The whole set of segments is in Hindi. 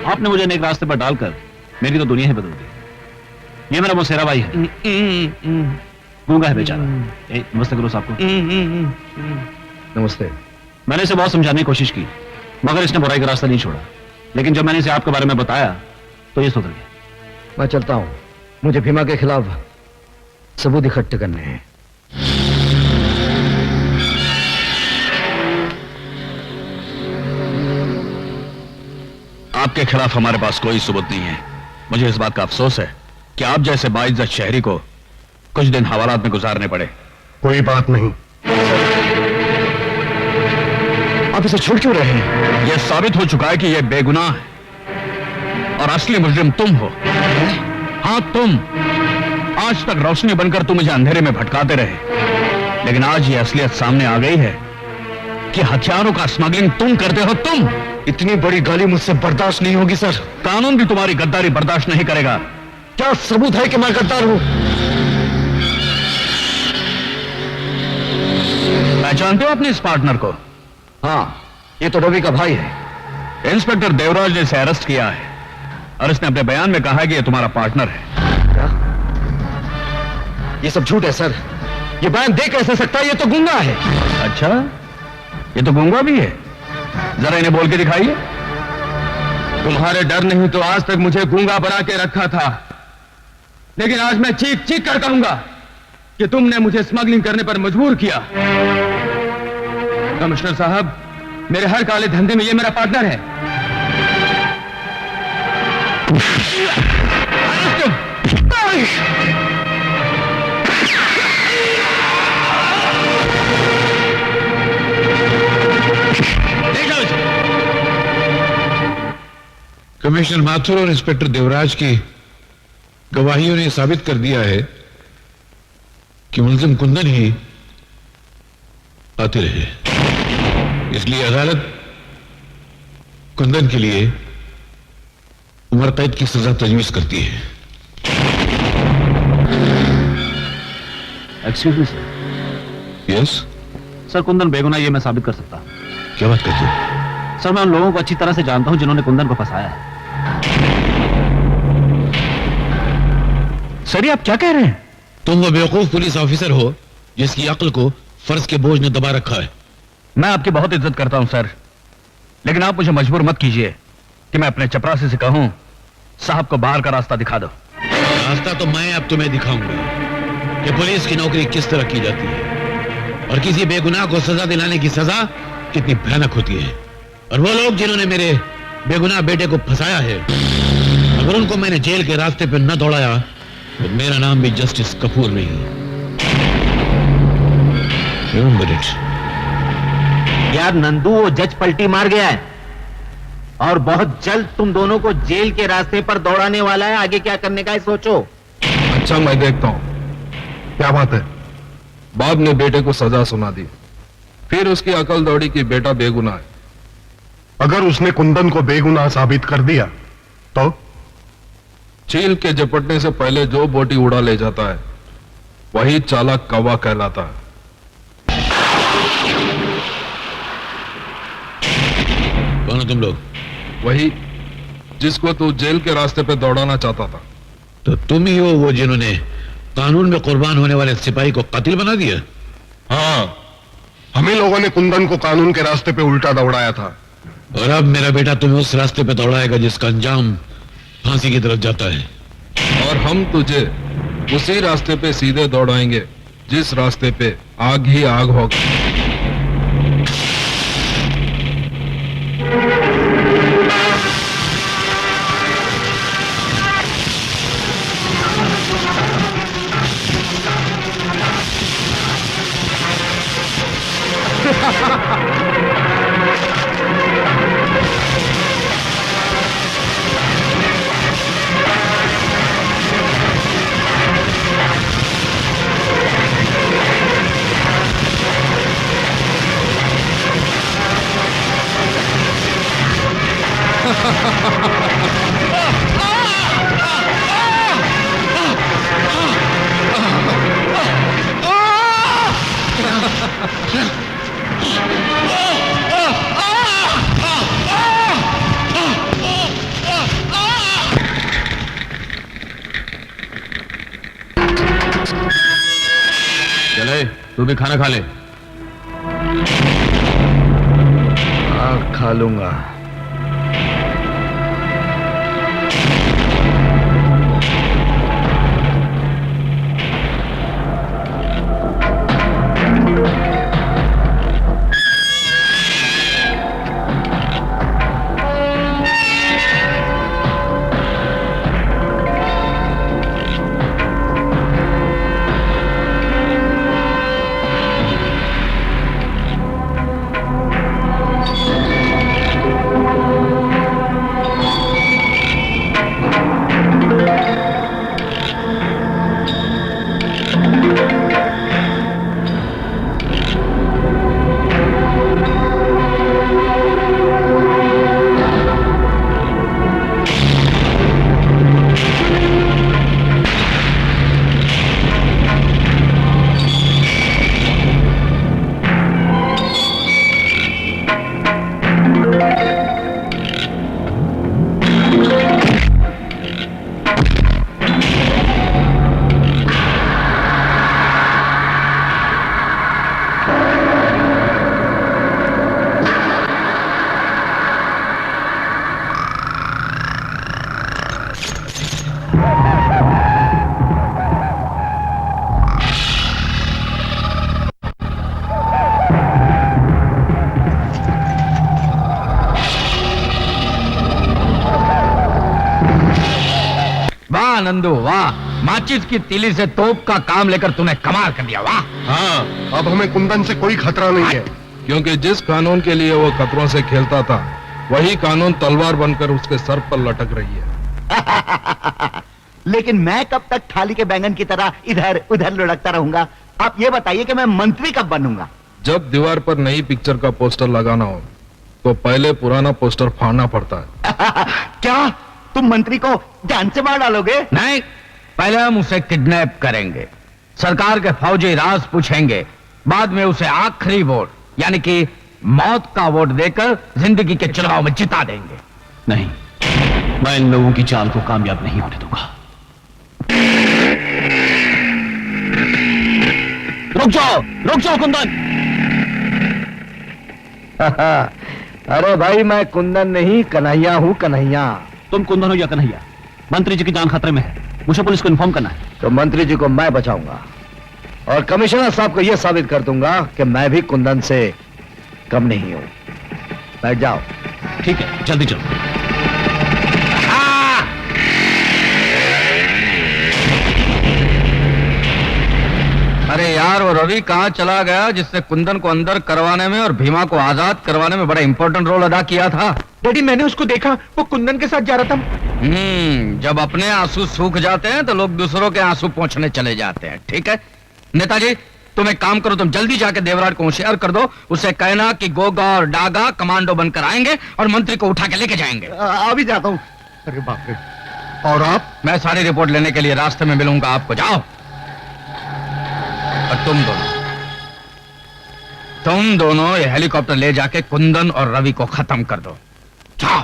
आपने मुझे नेक रास्ते पर डालकर मेरी तो दुनिया ही बदल दी। ये मेरा मौसेरा भाई है, गूंगा है बेचारा। नमस्ते करो साहब को। नमस्ते। मैंने इसे बहुत समझाने की कोशिश की, मगर इसने बुराई का रास्ता नहीं छोड़ा। लेकिन जब मैंने इसे आपके बारे में बताया तो ये सुधर गया। मैं चलता हूं, मुझे भीमा के खिलाफ सबूत इकट्ठे करने हैं। आपके खिलाफ हमारे पास कोई सबूत नहीं है। मुझे इस बात का अफसोस है कि आप जैसे बाइज्जत शहरी को कुछ दिन हवालात में गुजारने पड़े। कोई बात नहीं। आप इसे छोड़ क्यों रहे हैं? यह साबित हो चुका है कि यह बेगुनाह है और असली मुजरिम तुम हो। हाँ तुम। आज तक रोशनी बनकर तुम मुझे अंधेरे में भटकाते रहे, लेकिन आज यह असलियत सामने आ गई है कि हथियारों का स्मगलिंग तुम करते हो। तुम। इतनी बड़ी गाली मुझसे बर्दाश्त नहीं होगी सर। कानून भी तुम्हारी गद्दारी बर्दाश्त नहीं करेगा। क्या सबूत है कि मैं गद्दार हूं? पहचानते हो अपने इस पार्टनर को? हाँ, ये तो रवि का भाई है। इंस्पेक्टर देवराज ने इसे अरेस्ट किया है और इसने अपने बयान में कहा है कि यह तुम्हारा पार्टनर है। क्या? ये सब झूठ है सर। ये बयान दे कैसे सकता है? ये तो गूंगा है। अच्छा, ये तो गूंगा भी है। जरा इन्हें बोल के दिखाइए। तुम्हारे डर नहीं तो आज तक मुझे गूंगा बना के रखा था, लेकिन आज मैं चीख चीख कर कहूंगा कि तुमने मुझे स्मगलिंग करने पर मजबूर किया। कमिश्नर साहब, मेरे हर काले धंधे में ये मेरा पार्टनर है। कमिश्नर माथुर और इंस्पेक्टर देवराज की गवाहियों ने साबित कर दिया है कि मुलजिम कुंदन ही कातिल है। इसलिए अदालत कुंदन के लिए उम्र कैद की सजा तजवीज करती है। Excuse me sir. Yes sir, Kundan बेगुनाह ये मैं साबित कर सकता हूं। क्या बात करते हो? सर, मैं उन लोगों को अच्छी तरह से जानता हूं जिन्होंने कुंदन को फंसाया है। सर, ये आप क्या कह रहे हैं? तुम वो बेवकूफ पुलिस ऑफिसर हो जिसकी अक्ल को फर्ज के बोझ ने दबा रखा है। मैं आपकी बहुत इज्जत करता हूं सर, लेकिन आप मुझे मजबूर मत कीजिए कि मैं अपने चपरासी से कहूं साहब को बाहर का रास्ता दिखा दो। रास्ता तो मैं अब तुम्हें दिखाऊंगा कि पुलिस की नौकरी किस तरह की जाती है और किसी बेगुनाह को सजा दिलाने की सजा कितनी भयानक होती है। और वो लोग जिन्होंने मेरे बेगुनाह बेटे को फंसाया है, अगर उनको मैंने जेल के रास्ते पर न दौड़ाया तो मेरा नाम भी जस्टिस कपूर नहीं। Remember it. यार नंदू, वो जज पलटी मार गया है और बहुत जल्द तुम दोनों को जेल के रास्ते पर दौड़ाने वाला है। आगे क्या करने का है सोचो। अच्छा, मैं देखता हूं क्या बात है। बाप ने बेटे को सजा सुना दी, फिर उसकी अकल दौड़ी कि बेटा बेगुनाह है। अगर उसने कुंदन को बेगुनाह साबित कर दिया तो? चील के झपटने से पहले जो बोटी उड़ा ले जाता है वही चालाक कौवा कहलाता है। कौन हो तुम लोग? वही जिसको तू जेल के रास्ते पे दौड़ाना चाहता था। तो तुम ही हो वो जिन्होंने कानून में कुर्बान होने वाले सिपाही को कातिल बना दिया? हाँ, हम ही लोगों ने कुंदन को कानून के रास्ते पे उल्टा दौड़ाया था। और अब मेरा बेटा तुम्हें उस रास्ते पे दौड़ाएगा जिसका अंजाम फांसी की तरफ जाता है। और हम तुझे उसी रास्ते पे सीधे दौड़ाएंगे जिस रास्ते पे आग ही आग होगा। तू भी खाना खा ले। खा लूंगा। वाह नंदू वाह, माचिस की तीली से तोप का काम लेकर तूने कमाल कर दिया। वाह। हाँ, अब हमें कुंदन से कोई खतरा नहीं है। क्योंकि जिस कानून के लिए वो खतरों से खेलता था, वही कानून तलवार बनकर उसके सर पर लटक रही है। लेकिन मैं कब तक थाली के बैंगन की तरह इधर उधर लुढ़कता रहूंगा? आप ये बताइए कि मैं मंत्री कब बनूंगा? जब दीवार पर नई पिक्चर का पोस्टर लगाना हो तो पहले पुराना पोस्टर फाड़ना पड़ता है। क्या तुम मंत्री को जान से मार डालोगे? नहीं, पहले हम उसे किडनैप करेंगे, सरकार के फौजी राज पूछेंगे, बाद में उसे आखिरी वोट यानी कि मौत का वोट देकर जिंदगी के चुनाव में जिता देंगे। नहीं, मैं इन लोगों की चाल को कामयाब नहीं होने दूंगा। रुक जाओ कुंदन। अरे भाई, मैं कुंदन नहीं कन्हैया हूँ, कन्हैया। तुम कुंदन हो या कन्हैया, मंत्री जी की जान खतरे में है, मुझे पुलिस को इन्फॉर्म करना है। तो मंत्री जी को मैं बचाऊंगा और कमिश्नर साहब को यह साबित कर दूंगा कि मैं भी कुंदन से कम नहीं हूं। बैठ जाओ। ठीक है, जल्दी चलो। अरे यार, वो रवि कहाँ चला गया जिससे कुंदन को अंदर करवाने में और भीमा को आजाद करवाने में बड़ा इंपॉर्टेंट रोल अदा किया था? डैडी, मैंने उसको देखा, वो कुंदन के साथ जा रहा था। जब अपने आंसू सूख जाते हैं तो लोग दूसरों के आंसू पोंछने चले जाते हैं। ठीक है नेताजी, तुम एक काम करो, तुम जल्दी जाके देवराट को होशियार कर दो, उसे कहना कि गोगा और डागा कमांडो बनकर आएंगे और मंत्री को उठा के लेके जाएंगे। अभी जाता हूं। अरे बाप रे। और आप? मैं सारी रिपोर्ट लेने के लिए रास्ते में मिलूंगा आपको। जाओ। और तुम दोनों ये हेलीकॉप्टर ले जाके कुंदन और रवि को खत्म कर दो। जाओ।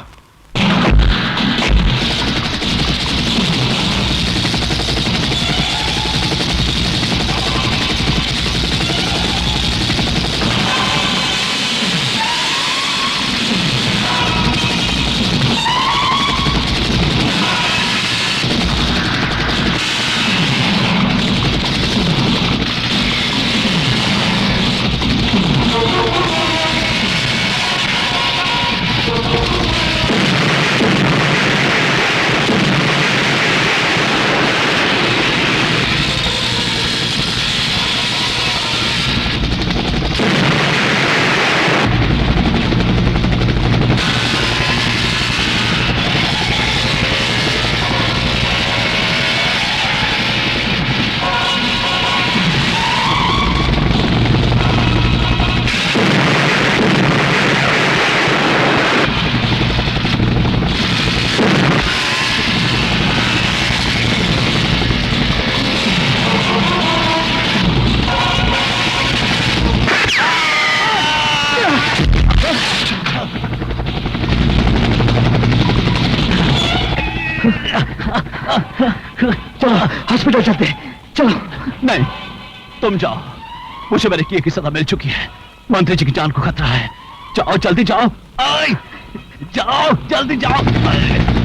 चलो हॉस्पिटल चलते हैं। चलो। नहीं, तुम जाओ, मुझे मैंने किए की सजा मिल चुकी है। मंत्री जी की जान को खतरा है। जाओ जल्दी जाओ। आए, जाओ जल्दी जाओ। आए।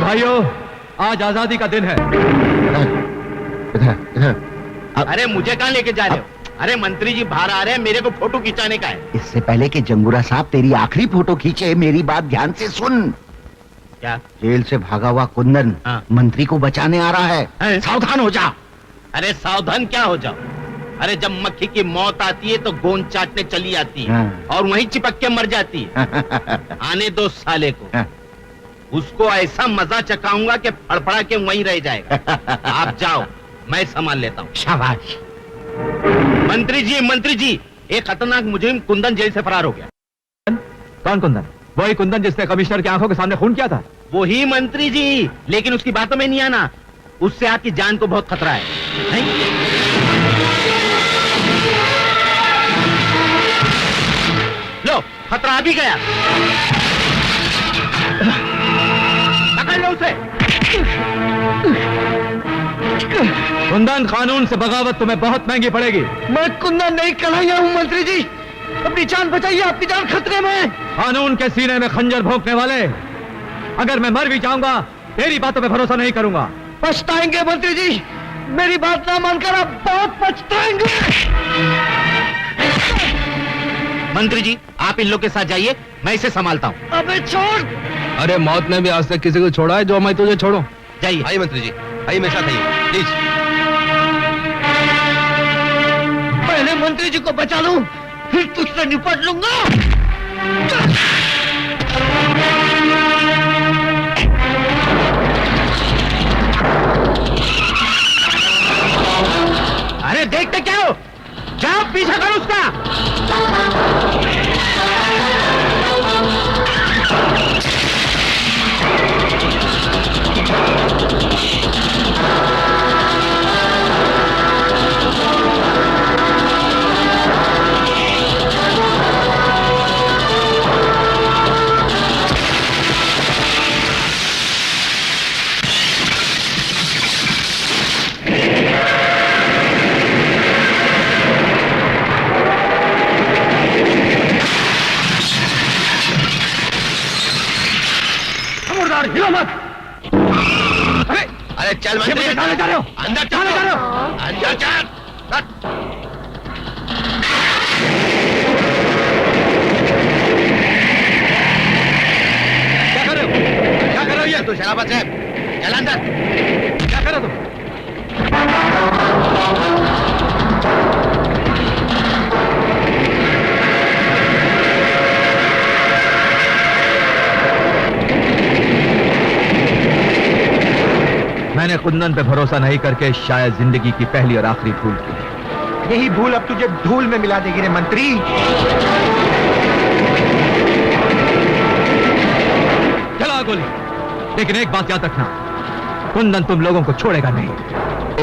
भाइयों, आज आजादी का दिन है। अरे मुझे कहां लेके जा रहे हो? अरे मंत्री जी बाहर आ रहे हैं, मेरे को फोटो खिंचाने का है। इससे पहले कि जंगूरा साहब तेरी आखिरी फोटो खींचे, मेरी बात ध्यान से सुन। क्या? जेल से भागा हुआ कुंदन हाँ। मंत्री को बचाने आ रहा है। सावधान हो जा। अरे सावधान क्या हो जाओ? अरे जब मक्खी की मौत आती है तो गोंद चाटने चली आती है और वहीं चिपक के मर जाती है। आने दो साले को, उसको ऐसा मजा चकाऊंगा कि फड़फड़ा के वहीं रह जाएगा। आप जाओ, मैं संभाल लेता हूँ। शाबाश। मंत्री जी, एक खतरनाक मुजरिम कुंदन जेल से फरार हो गया। कौन कुंदन? वही कुंदन जिसने कमिश्नर की आंखों के सामने खून किया था? वही मंत्री जी, लेकिन उसकी बातों में नहीं आना। उससे आपकी जान को बहुत खतरा है, नहीं? लो, खतरा आ भी गया। पकड़ लो उसे। कुंदन, कानून से बगावत तुम्हें बहुत महंगी पड़ेगी। मैं कुंदन नहीं कन्हैया हूँ मंत्री जी। अपनी जान बचाइए, आपकी जान खतरे में। कानून के सीने में खंजर भोंकने वाले, अगर मैं मर भी जाऊंगा तेरी बातों पे भरोसा नहीं करूंगा। पछताएंगे मंत्री जी, मेरी बात ना मानकर आप बहुत पछताएंगे। मंत्री जी, आप इन लोग के साथ जाइए, मैं इसे संभालता हूँ। अबे छोड़। अरे मौत ने भी आज तक किसी को छोड़ा है जो मैं तुझे छोड़ूं? जाइए। आइए मंत्री जी, आइए मेरे साथ आइए प्लीज। पहले मंत्री जी को बचा लूं, फिर तुझसे निपट लूंगा। अरे देखते क्या हो? जाओ पीछा करो उसका। हिलो मत। अरे चल मंत्री, कहाँ जा रहे हो? अंदर कहाँ जा रहे हो? अंदर चल। क्या कर रहे हो? क्या कर रहे हो ये? तू शराबत है, चल अंदर। क्या कर रहे हो तुम? मैंने कुंदन पे भरोसा नहीं करके शायद जिंदगी की पहली और आखिरी भूल की। यही भूल अब तुझे धूल में मिला देगी रे मंत्री। चला गोली। लेकिन एक बात याद रखना, कुंदन तुम लोगों को छोड़ेगा नहीं।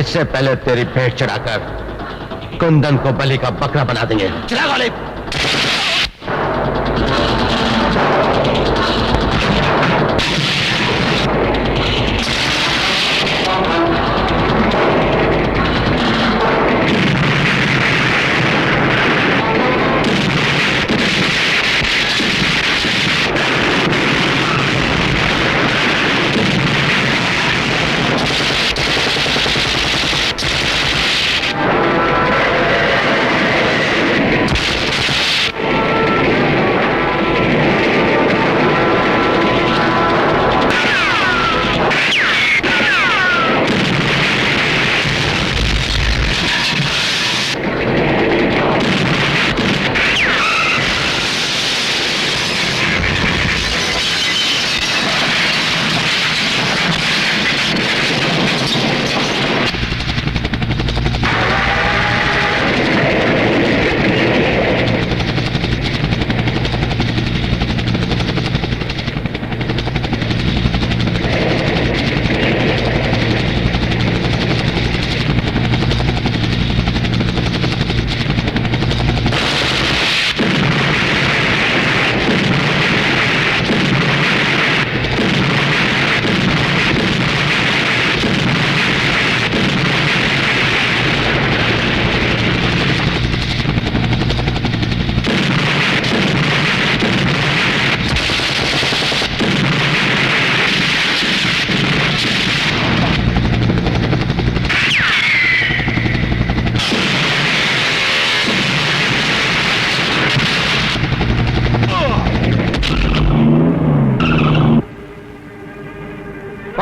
इससे पहले तेरी भेंट चढ़ाकर कुंदन को बलि का बकरा बना देंगे। चला गोली।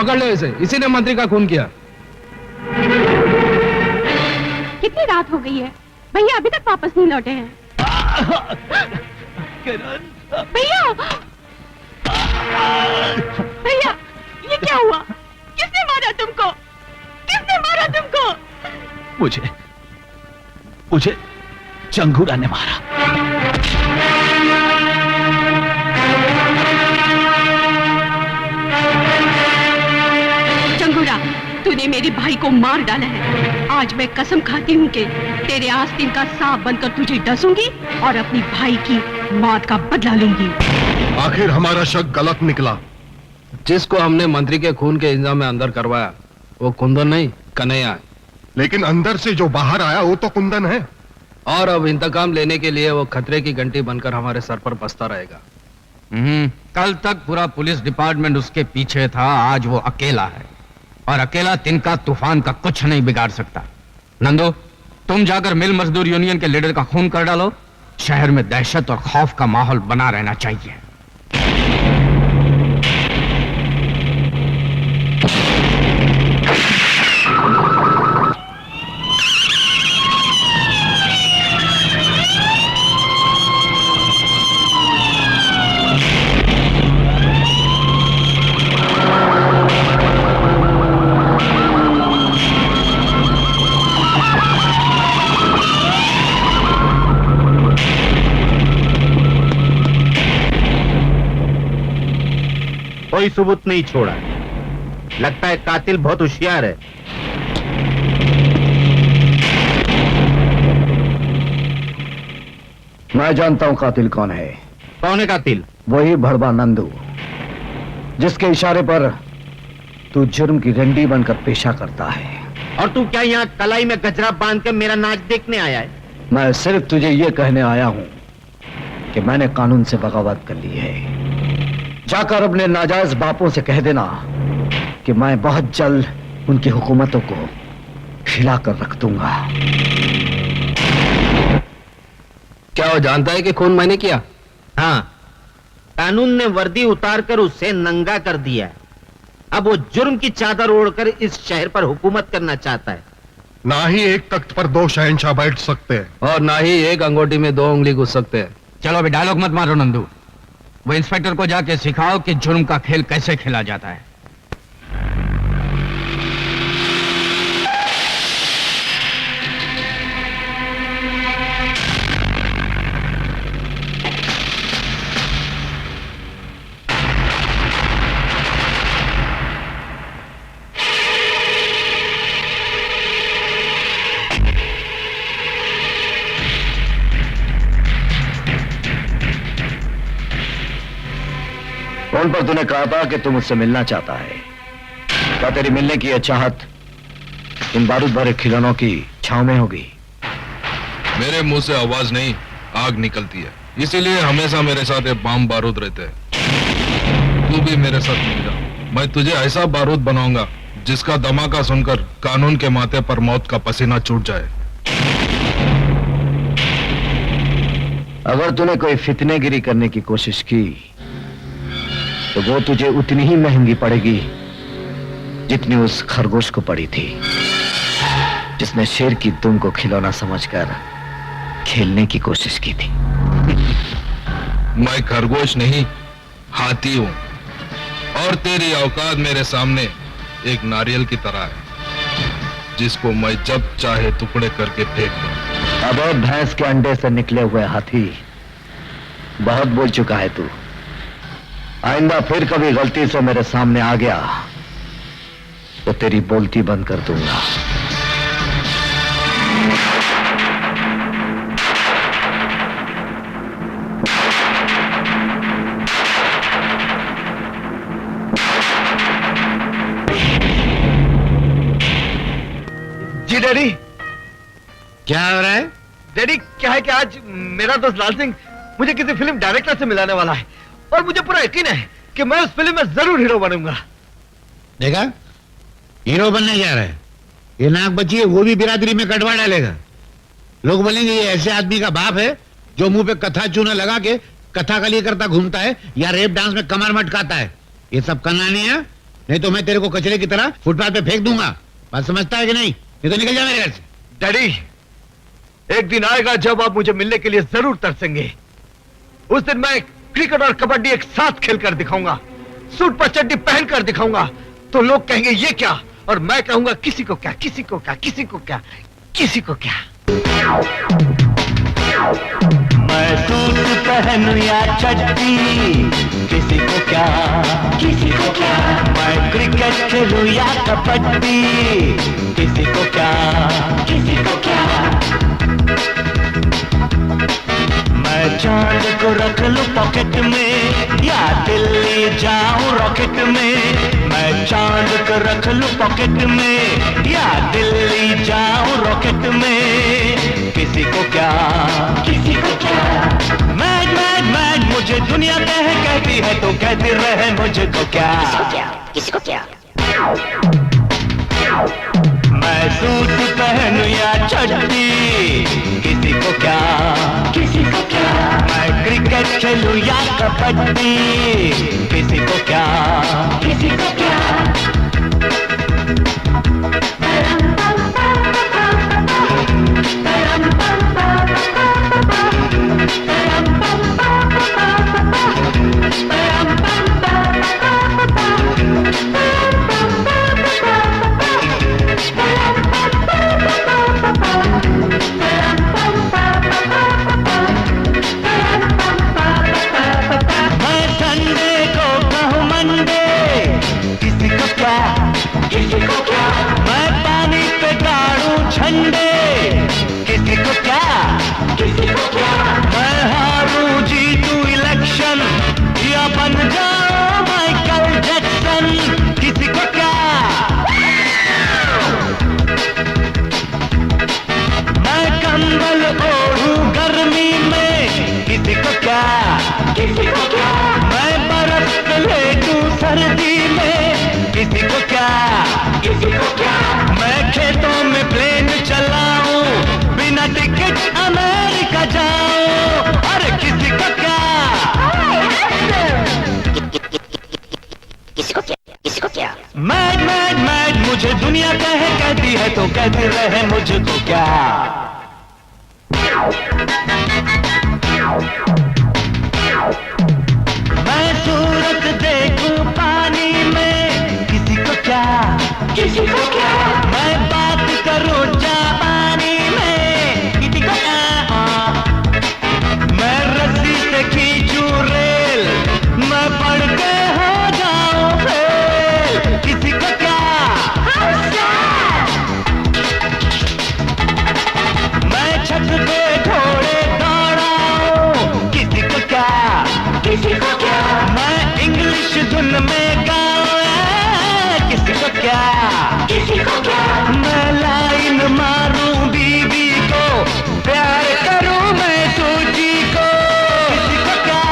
पकड़ लो इसे, इसी ने मंत्री का खून किया। कितनी रात हो गई है, भैया अभी तक वापस नहीं लौटे हैं। भैया भैया ये क्या हुआ? किसने मारा तुमको? किसने मारा तुमको? मुझे चंगूरा ने मारा। चंगूरा, तूने मेरे भाई को मार डाला है। आज मैं कसम खाती हूँ कि तेरे आस्तीन का सांप बनकर तुझे डसूंगी और अपनी भाई की मौत का बदला लूंगी। आखिर हमारा शक गलत निकला। जिसको हमने मंत्री के खून के इल्जाम में अंदर करवाया वो कुंदन नहीं, कन्हैया है। लेकिन अंदर से जो बाहर आया वो तो कुंदन है। और अब इंतकाम लेने के लिए वो खतरे की घंटी बनकर हमारे सर पर बसता रहेगा। कल तक पूरा पुलिस डिपार्टमेंट उसके पीछे था, आज वो अकेला है और अकेला तिनका तूफान का कुछ नहीं बिगाड़ सकता। नंदू, तुम जाकर मिल मजदूर यूनियन के लीडर का खून कर डालो। शहर में दहशत और खौफ का माहौल बना रहना चाहिए। कोई सबूत नहीं छोड़ा। लगता है कातिल बहुत होशियार है। मैं जानता हूं कातिल कौन है। कौन है कातिल? वही भड़वा नंदू, जिसके इशारे पर तू जुर्म की रंडी बनकर पेशा करता है। और तू क्या यहाँ कलाई में गजरा बांध के मेरा नाच देखने आया है? मैं सिर्फ तुझे ये कहने आया हूं कि मैंने कानून से बगावत कर ली है। जाकर अपने नाजायज बापों से कह देना कि मैं बहुत जल्द उनकी हुकूमतों को हिलाकर रख दूंगा। क्या वो जानता है कि खून मैंने किया? हाँ, कानून ने वर्दी उतारकर उसे नंगा कर दिया। अब वो जुर्म की चादर ओढ़कर इस शहर पर हुकूमत करना चाहता है। ना ही एक तख्त पर दो शहंशाह बैठ सकते हैं और ना ही एक अंगूठी में दो उंगली घुस सकते हैं। चलो अभी डायलॉग मत मारो नंदू, वो इंस्पेक्टर को जाके सिखाओ कि जुर्म का खेल कैसे खेला जाता है। फोन पर तूने कहा था कि तू मुझसे मिलना चाहता है। क्या तेरी मिलने की यह चाहत इन बारूद भरे खिलौनों की छांव में होगी? मेरे मुंह से आवाज नहीं, आग निकलती है, इसीलिए हमेशा मेरे साथ ये बम बारूद रहते हैं। तू भी मेरे साथ मिल जा, मैं तुझे ऐसा बारूद बनाऊंगा जिसका धमाका सुनकर कानून के माथे पर मौत का पसीना छूट जाए। अगर तूने कोई फितनेगिरी करने की कोशिश की तो वो तुझे उतनी ही महंगी पड़ेगी जितनी उस खरगोश को पड़ी थी, जिसने शेर की दुम को खिलौना समझकर खेलने की कोशिश की थी। मैं खरगोश नहीं, हाथी हूं और तेरी औकात मेरे सामने एक नारियल की तरह है जिसको मैं जब चाहे टुकड़े करके फेंक दूं। अब भैंस के अंडे से निकले हुए हाथी, बहुत बोल चुका है तू। आइंदा फिर कभी गलती से मेरे सामने आ गया तो तेरी बोलती बंद कर दूंगा। जी डैडी। क्या हो रहा है? डैडी क्या है कि आज मेरा दोस्त लाल सिंह मुझे किसी फिल्म डायरेक्टर से मिलाने वाला है और मुझे पूरा यकीन है कि मैं उस फिल्म में जरूर हीरो बनूंगा। देखा, हीरो बनने जा रहा है। ये नाक बची है, वो भी बिरादरी में कटवा डालेगा। लोग बोलेंगे ये ऐसे आदमी का बाप है जो मुंह पे कथा चूना लगा के कथा कली करता घूमता है या रेप डांस में कमर मटकाता है। ये सब करना नहीं है नहीं तो मैं तेरे को कचरे की तरह फुटपाथ पे फेंक दूंगा। बात समझता है कि नहीं? नहीं तो निकल जा मेरे घर से। डैडी, एक दिन आएगा जब आप मुझे मिलने के लिए जरूर तरसेंगे। उस दिन मैं क्रिकेट और कबड्डी एक साथ खेलकर दिखाऊंगा, सूट पर चड्डी पहनकर दिखाऊंगा। तो लोग कहेंगे ये क्या, और मैं कहूंगा किसी को क्या, किसी को क्या, किसी को क्या, किसी को क्या। मैं सूट पहनूं या चड्डी, किसी को क्या, किसी को क्या। मैं क्रिकेट खेलूं या कबड्डी, किसी को क्या, किसी को क्या। मैं चांद को रख लूं पॉकेट में या दिल्ली जाऊं रॉकेट में। मैं चांद को रख लूं पॉकेट में या दिल्ली जाऊं रॉकेट में, किसी को क्या, किसी को क्या। मैड मैड मैड मुझे दुनिया कहती है तो कहती रहे मुझको क्या, किसी को क्या। मैं सूट पहनूं या चड्डी, किसी को क्या, किसी को क्या। मैं क्रिकेट खेलूं या कबड्डी, किसी को क्या, किसी को क्या। मैड मैड मैड मुझे दुनिया कहती है तो कहती रहे मुझको क्या। मैं सूरत देखूं पानी में, किसी को क्या, किसी को क्या। मैं बात करूं जापानी में, किसी को क्या। मैं रस्सी से खींचूं रेल, मैं पढ़ के हो जाऊं फेल, किसी को क्या। मैं छत पे घोड़े दौड़ाऊं, किसी को क्या, किसी को क्या। मैं इंग्लिश धुन में गाऊं, किसी को क्या, किसी को क्या। मैं लाइन मारूं बीवी को, प्यार करूं मैं सूजी को, किसी को क्या,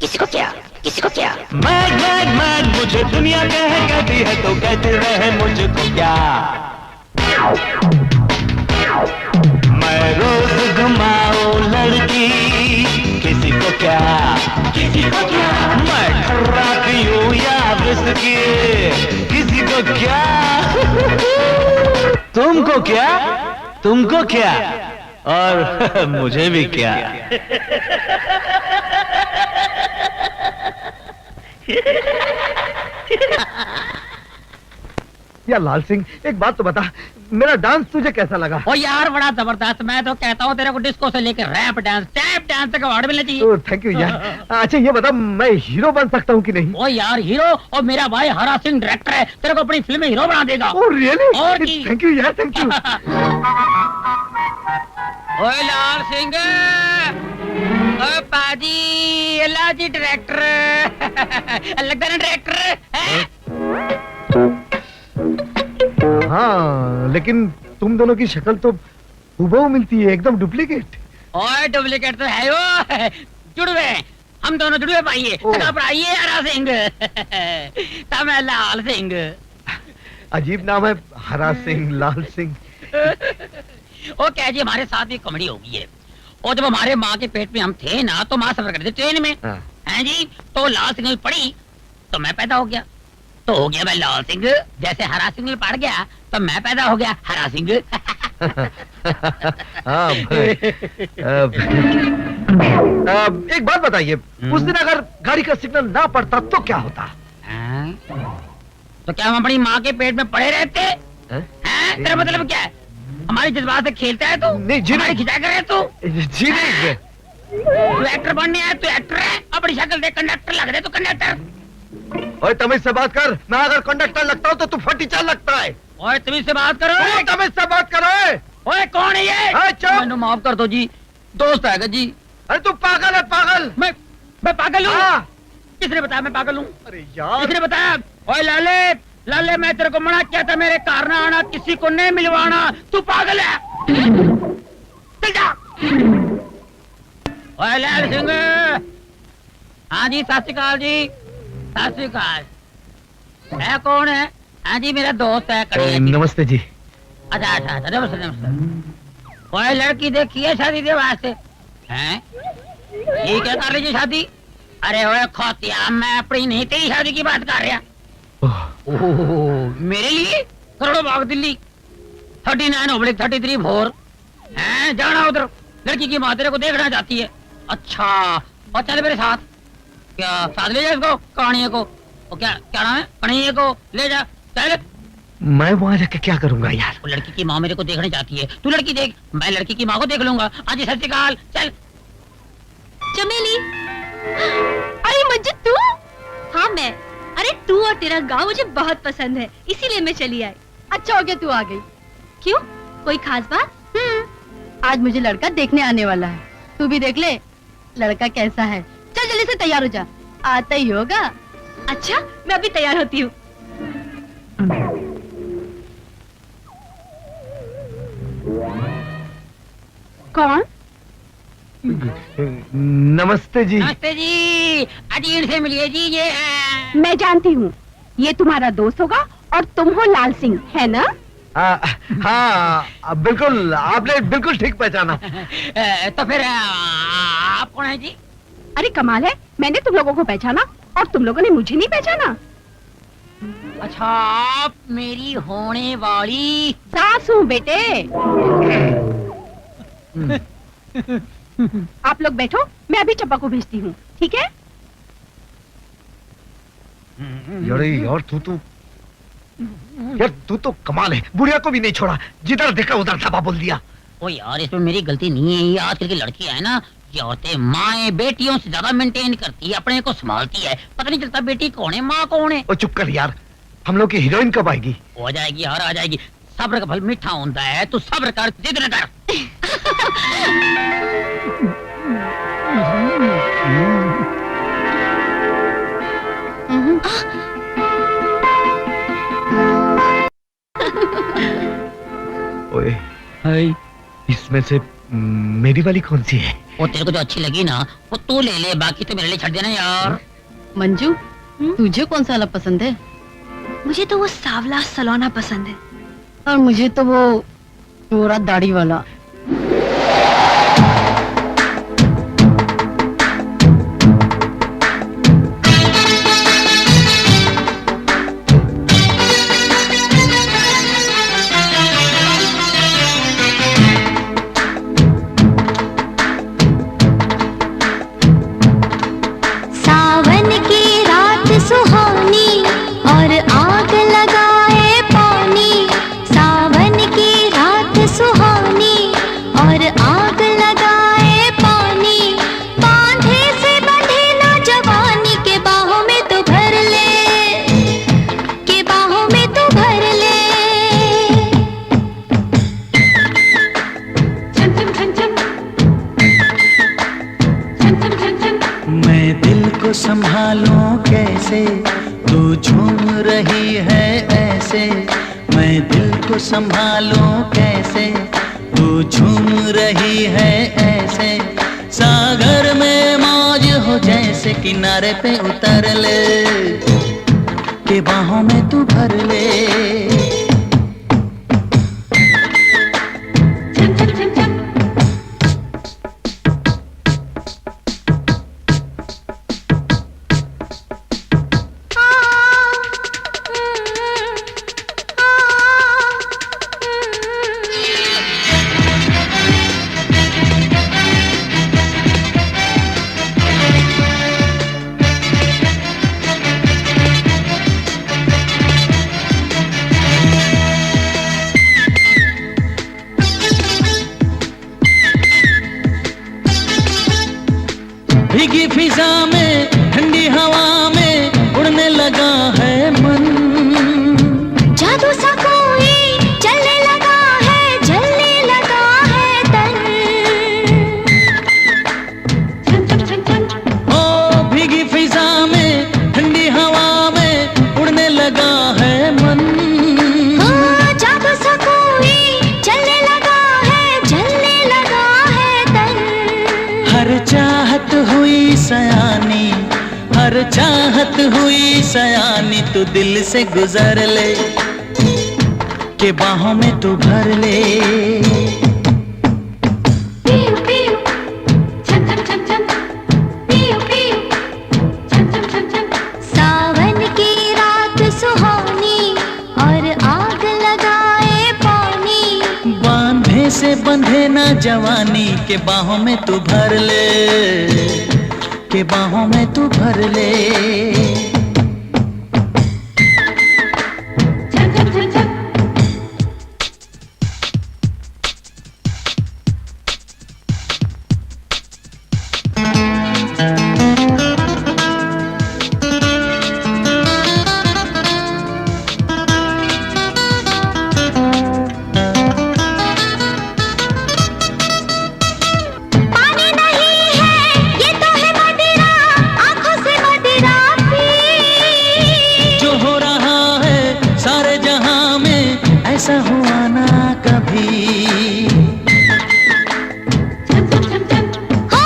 किसी को क्या, किसी को क्या। मैड मैड मैड मुझे दुनिया कहती है तो कहते रहे मुझको क्या। मैं रोज घुमाऊं लड़की, किसी को क्या, किसी को क्या। मैं खर्रा पीऊं या विस्की, किसी को क्या। तुमको क्या, तुमको क्या, और मुझे भी क्या। या लाल सिंह, एक बात तो बता, मेरा डांस तुझे कैसा लगा? ओ यार बड़ा जबरदस्त। मैं तो कहता हूँ तेरे को डिस्को से लेकर रैप डांस, टैप डांस तक अवार्ड मिलना चाहिए। थैंक यू यार। अच्छा ये बता, मैं हीरो बन सकता हूँ कि नहीं? ओ यार हीरो, और मेरा भाई हरा सिंह डायरेक्टर है, तेरे को अपनी फिल्म में हीरो बना देगा। Oh really? और थैंक यू यार, थैंक यू। ओए लाल सिंह, ओ पाजी, लाजी डायरेक्टर लगता है डायरेक्टर। हाँ, लेकिन तुम दोनों की शक्ल तो हूबहू मिलती है, एकदम डुप्लीकेट। ओए डुप्लीकेट तो है वो, जुड़वे, हम दोनों जुड़वे पाइए। ये हरा सिंह तब मैं लाल सिंह। अजीब नाम है, हरा सिंह, लाल सिंह। ओ क्या जी, हमारे साथ भी कॉमेडी हो गई है। और जब हमारे माँ के पेट में हम थे ना, तो माँ सफर करते ट्रेन में। हैं जी, तो लाल सिग्नल पड़ी तो मैं पैदा हो गया, तो हो गया मैं लाल सिंह। जैसे हरा सिग्नल पड़ गया तो मैं पैदा हो गया हरा सिंह। हाँ भाई। एक बात बताइए, उस दिन अगर गाड़ी का सिग्नल ना पड़ता तो क्या होता? तो क्या हम अपनी माँ के पेट में पड़े रहते? तेरा मतलब क्या है? हमारे जज्बात से खेलता है तू? नहीं जी नहीं। खिंचा कर तू? जी नहीं। तू एक्टर बनने आया, तू एक्टर है। अपनी शक्ल देख कंडक्टर लग रहे, तू कंडक्टर। ओए तमीज से बात कर, मैं अगर कंडक्टर लगता हूँ तो तू फटीचा लगता है। ओए तमीज से बात करो। तमीज से बात करो। ओए कौन है ये? चुप। माफ कर दो जी, दोस्त है जी। अरे तू पागल है, पागल। मैं पागल हूँ? किसने बताया मैं पागल हूँ? अरे यार, किसने बताया? ओए लाले, लाले मैं तेरे को मना किया था मेरे कार ना आना, किसी को नहीं मिलवाना। तू पागल है। चल जा। ओए लाल सिंह। हाँ जी, सत श्री अकाल जी, सत श्री अकाल। है कौन है? हाँ जी, मेरा दोस्त है। नमस्ते जी। अच्छा अच्छा अच्छा, नमस्ते नमस्ते। कोई लड़की देखी है शादी के वास्ते? हैं? ये क्या कर लीजिए शादी? अरे ओए खोतिया, मैं अपनी नहीं तेरी शादी की बात कर रहा। ओह, मेरे लिए करोड़ों बाग दिल्ली 39/33 4 हैं? जाना उधर, लड़की की माँ तेरे को देखना चाहती है। अच्छा, और चल मेरे साथ। क्या साथ ले जा इसको, कहानियों को? क्या क्या नाम है? कहानियों को ले जा, चल। मैं वहाँ जाके क्या करूंगा यार? वो लड़की की माँ मेरे को देखने चाहती है, तू लड़की देख, मैं लड़की की माँ को देख लूंगा। आज सत श्री अकाल, चल। चमेली, अरे मंजू तू? हाँ मैं। अरे तू और तेरा गांव मुझे बहुत पसंद है, इसीलिए मैं चली आई। अच्छा हो गया तू आ गई। क्यों, कोई खास बात? आज मुझे लड़का देखने आने वाला है, तू भी देख ले लड़का कैसा है। चल जल्दी से तैयार हो जा, आता ही होगा। अच्छा, मैं अभी तैयार होती हूँ। कौन? नमस्ते जी। नमस्ते जी, अजीर से मिलिए जी। ये है। मैं जानती हूँ, ये तुम्हारा दोस्त होगा और तुम हो लाल सिंह, है ना? हाँ बिल्कुल, आपने बिल्कुल ठीक पहचाना। तो फिर आप कौन है जी? अरे कमाल है, मैंने तुम लोगों को पहचाना और तुम लोगों ने मुझे नहीं पहचाना। अच्छा, आप मेरी होने वाली सास हूँ बेटे। आप लोग बैठो, मैं अभी चंपा को भेजती हूँ, ठीक है? यार तू तो कमाल है, बुढ़िया को भी नहीं छोड़ा, जिधर देखा उधर धबा बोल दिया। ओ यार, इसमें मेरी गलती नहीं है। ये आजकल की लड़की है ना, ये औरतें माएं बेटियों से ज्यादा मेंटेन करती है, अपने को संभालती है, पता नहीं चलता बेटी कौन है माँ कौन है। ओ चुप कर यार, हम लोग की हीरोइन कब आएगी? हो जाएगी यार, आ जाएगी। सब्र का फल मीठा होता है, तू सब्र कर, जिद न कर। ओए, इसमें से मेरी वाली कौन सी है? वो तेरे को जो अच्छी लगी ना, वो तू ले ले, बाकी तो मेरे लिए छੱड देना यार। मंजू, तुझे कौन सा वाला पसंद है? मुझे तो वो सावला सलोना पसंद है। और मुझे तो वो गोरा दाढ़ी वाला। सावन की रात सुहानी और आग लगाए पानी। सावन की रात सुहानी और आग लगाए पानी। बांधे से बंधे ना जवानी के बाहों में तो भर ले, के बाहों में तो भर ले। छम छम छम छम छम छम छम छम। मैं दिल को संभालूं कैसे, तू झूम रही है ऐसे। मैं दिल को संभालूं कैसे, तू झूम रही है ऐसे। सागर में मौज हो जैसे, किनारे पे उतर ले, के बाहों में तू भर ले। छम छम छम छम। भीगी फिजा में ठंडी हवा में उड़ने लगा है मन। जादू सा कोई चलने लगा है, जलने लगा है तन। ओ भीगी फिजा में ठंडी हवा में उड़ने लगा है मन। जादू सा कोई चलने लगा है, जलने लगा है तन। हर चाहत हुई सयानी, हर चाहत हुई सयानी, तू दिल से गुजर ले के बाहों में तू भर ले। पियो पियो छम छम छम छम, पियो पियो छम छम छम छम। सावन की रात सुहानी और आग लगाए पानी। बांधे से बंधे ना जवानी, के बाहों में तू भर ले, के बाहों में तू भर ले। छम छम छम छम। पानी नहीं है ये तो है मदिरा, आंखों से मदिरा पी। जो हो रहा है सारे जहां में, ऐसा हुआ ना कभी। हो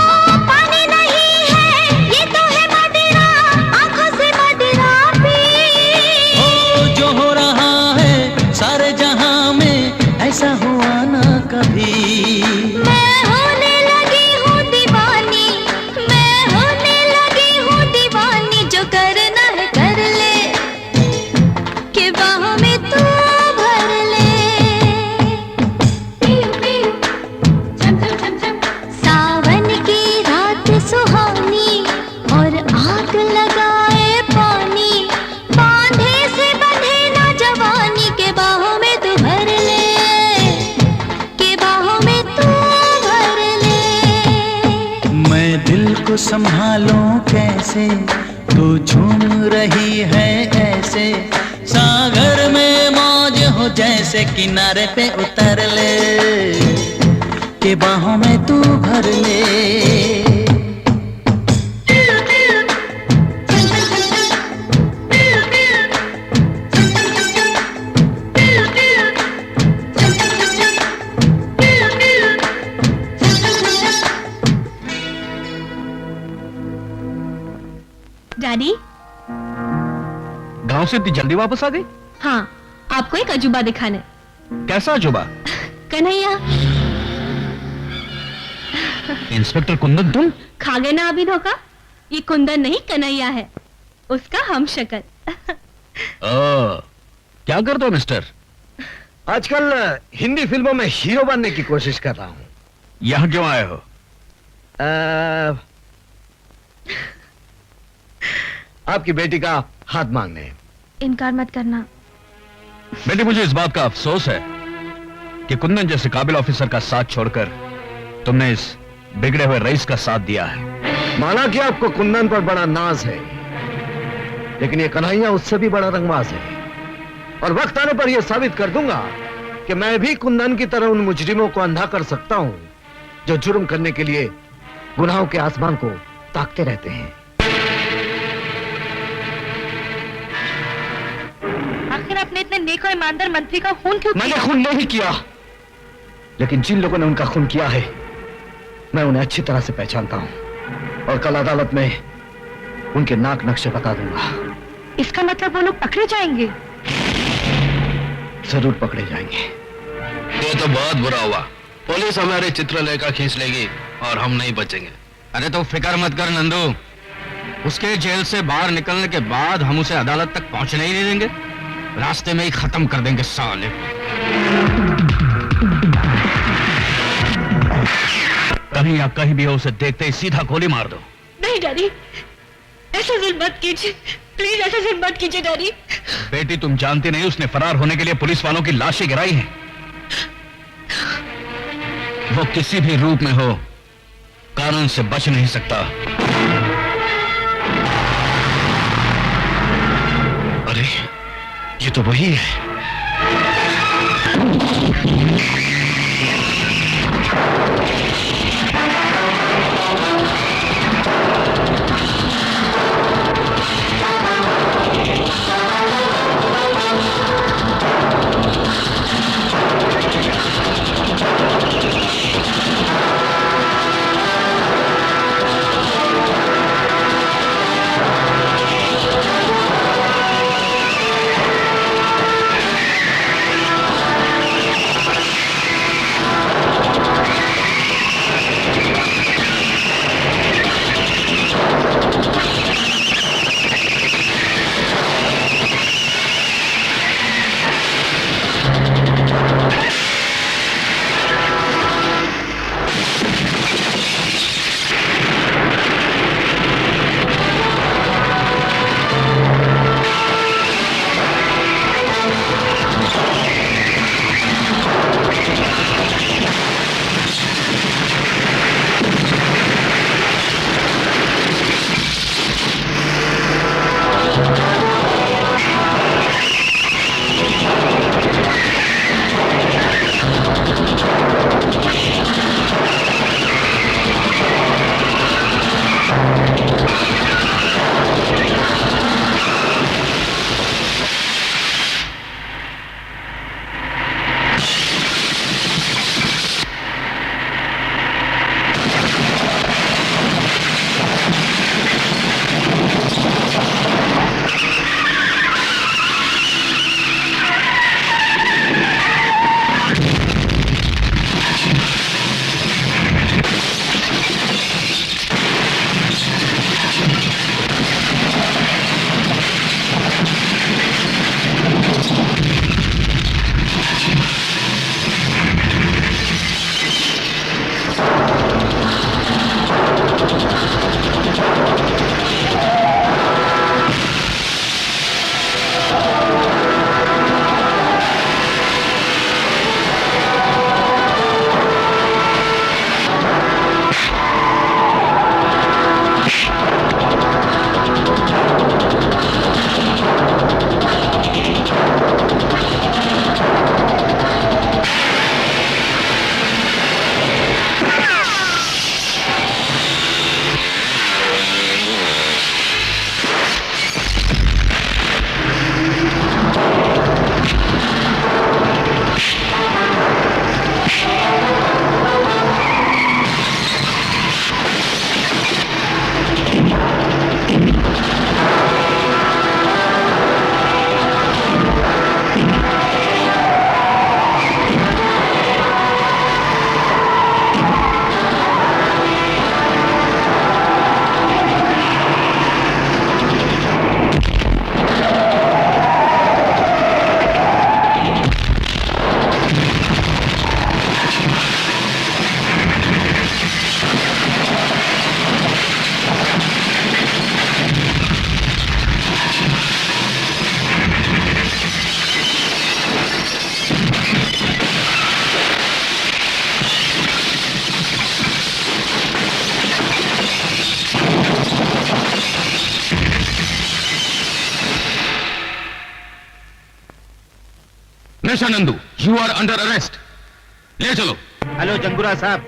पानी नहीं है ये तो है मदिरा, आंखों से मदिरा पी। ओ जो हो रहा है सारे जहां में, ऐसा हुआ ना कभी। मैं होने लगी हूँ दीवानी, मैं होने लगी हूँ दीवानी। जो करना है कर ले, के बाहों में तू भर ले। पियो पियो छम छम छम छम। सावन की रात सुहानी और आग लगाए पानी। बांधे से बंधे ना जवानी, के बाहों में तू भर ले, के बाहों में तू भर ले। मैं दिल को संभालूं कैसे, तू झूम रही है ऐसे। सागर में मौज हो जैसे, किनारे पे उतर ले, के बाहों में तू भर ले। पियो पियो छम छम छम छम, पियो पियो छम छम छम छम, पियो पियो छम छम छम छम, पियो पियो छम छम छम छम। डैडी। गांव से इतनी जल्दी वापस आ गई? हाँ, आपको एक अजूबा दिखाने। कैसा अजूबा? कन्हैया। इंस्पेक्टर कुंदन तुम? खा गए ना अभी धोखा? ये कुंदन नहीं कन्हैया है, उसका हम शक्ल। क्या करते हो मिस्टर? आजकल हिंदी फिल्मों में हीरो बनने की कोशिश कर रहा हूँ। यहाँ क्यों आए हो? आपकी बेटी का हाथ मांगने। इनकार मत करना। बेटी, मुझे इस बात का अफसोस है कि कुंदन जैसे काबिल ऑफिसर का साथ छोड़कर तुमने इस बिगड़े हुए रईस का साथ दिया है। माना कि आपको कुंदन पर बड़ा नाज है, लेकिन ये कन्हैया उससे भी बड़ा रंगबाज है। और वक्त आने पर यह साबित कर दूंगा कि मैं भी कुंदन की तरह उन मुजरिमों को अंधा कर सकता हूं जो जुर्म करने के लिए गुनाहों के आसमान को ताकते रहते हैं। आखिर आपने इतने नेक और ईमानदार मंत्री का खून क्यों किया? मैंने खून नहीं किया, लेकिन जिन लोगों ने उनका खून किया है, मैं उन्हें अच्छी तरह से पहचानता हूं और कल अदालत में उनके नाक नक्शे बता दूंगा। इसका मतलब वो लोग पकड़े जाएंगे? जरूर पकड़े जाएंगे। ये तो बहुत बुरा हुआ। पुलिस हमारे चित्रलेखा खींच लेगी और हम नहीं बचेंगे। अरे तो फिक्र मत कर नंदू, उसके जेल से बाहर निकलने के बाद हम उसे अदालत तक पहुंचने ही नहीं देंगे, रास्ते में ही खत्म कर देंगे साले। कहीं या कहीं भी हो उसे देखते ही सीधा गोली मार दो। नहीं डैडी, ऐसा जुल्म मत कीजिए, प्लीज ऐसा जुल्म मत कीजिए डैडी। बेटी, तुम जानती नहीं उसने फरार होने के लिए पुलिस वालों की लाशें गिराई हैं। वो किसी भी रूप में हो, कानून से बच नहीं सकता। ये तो वही है। नशा Nandu, you are under arrest. ले चलो। हेलो जंगूरा साहब,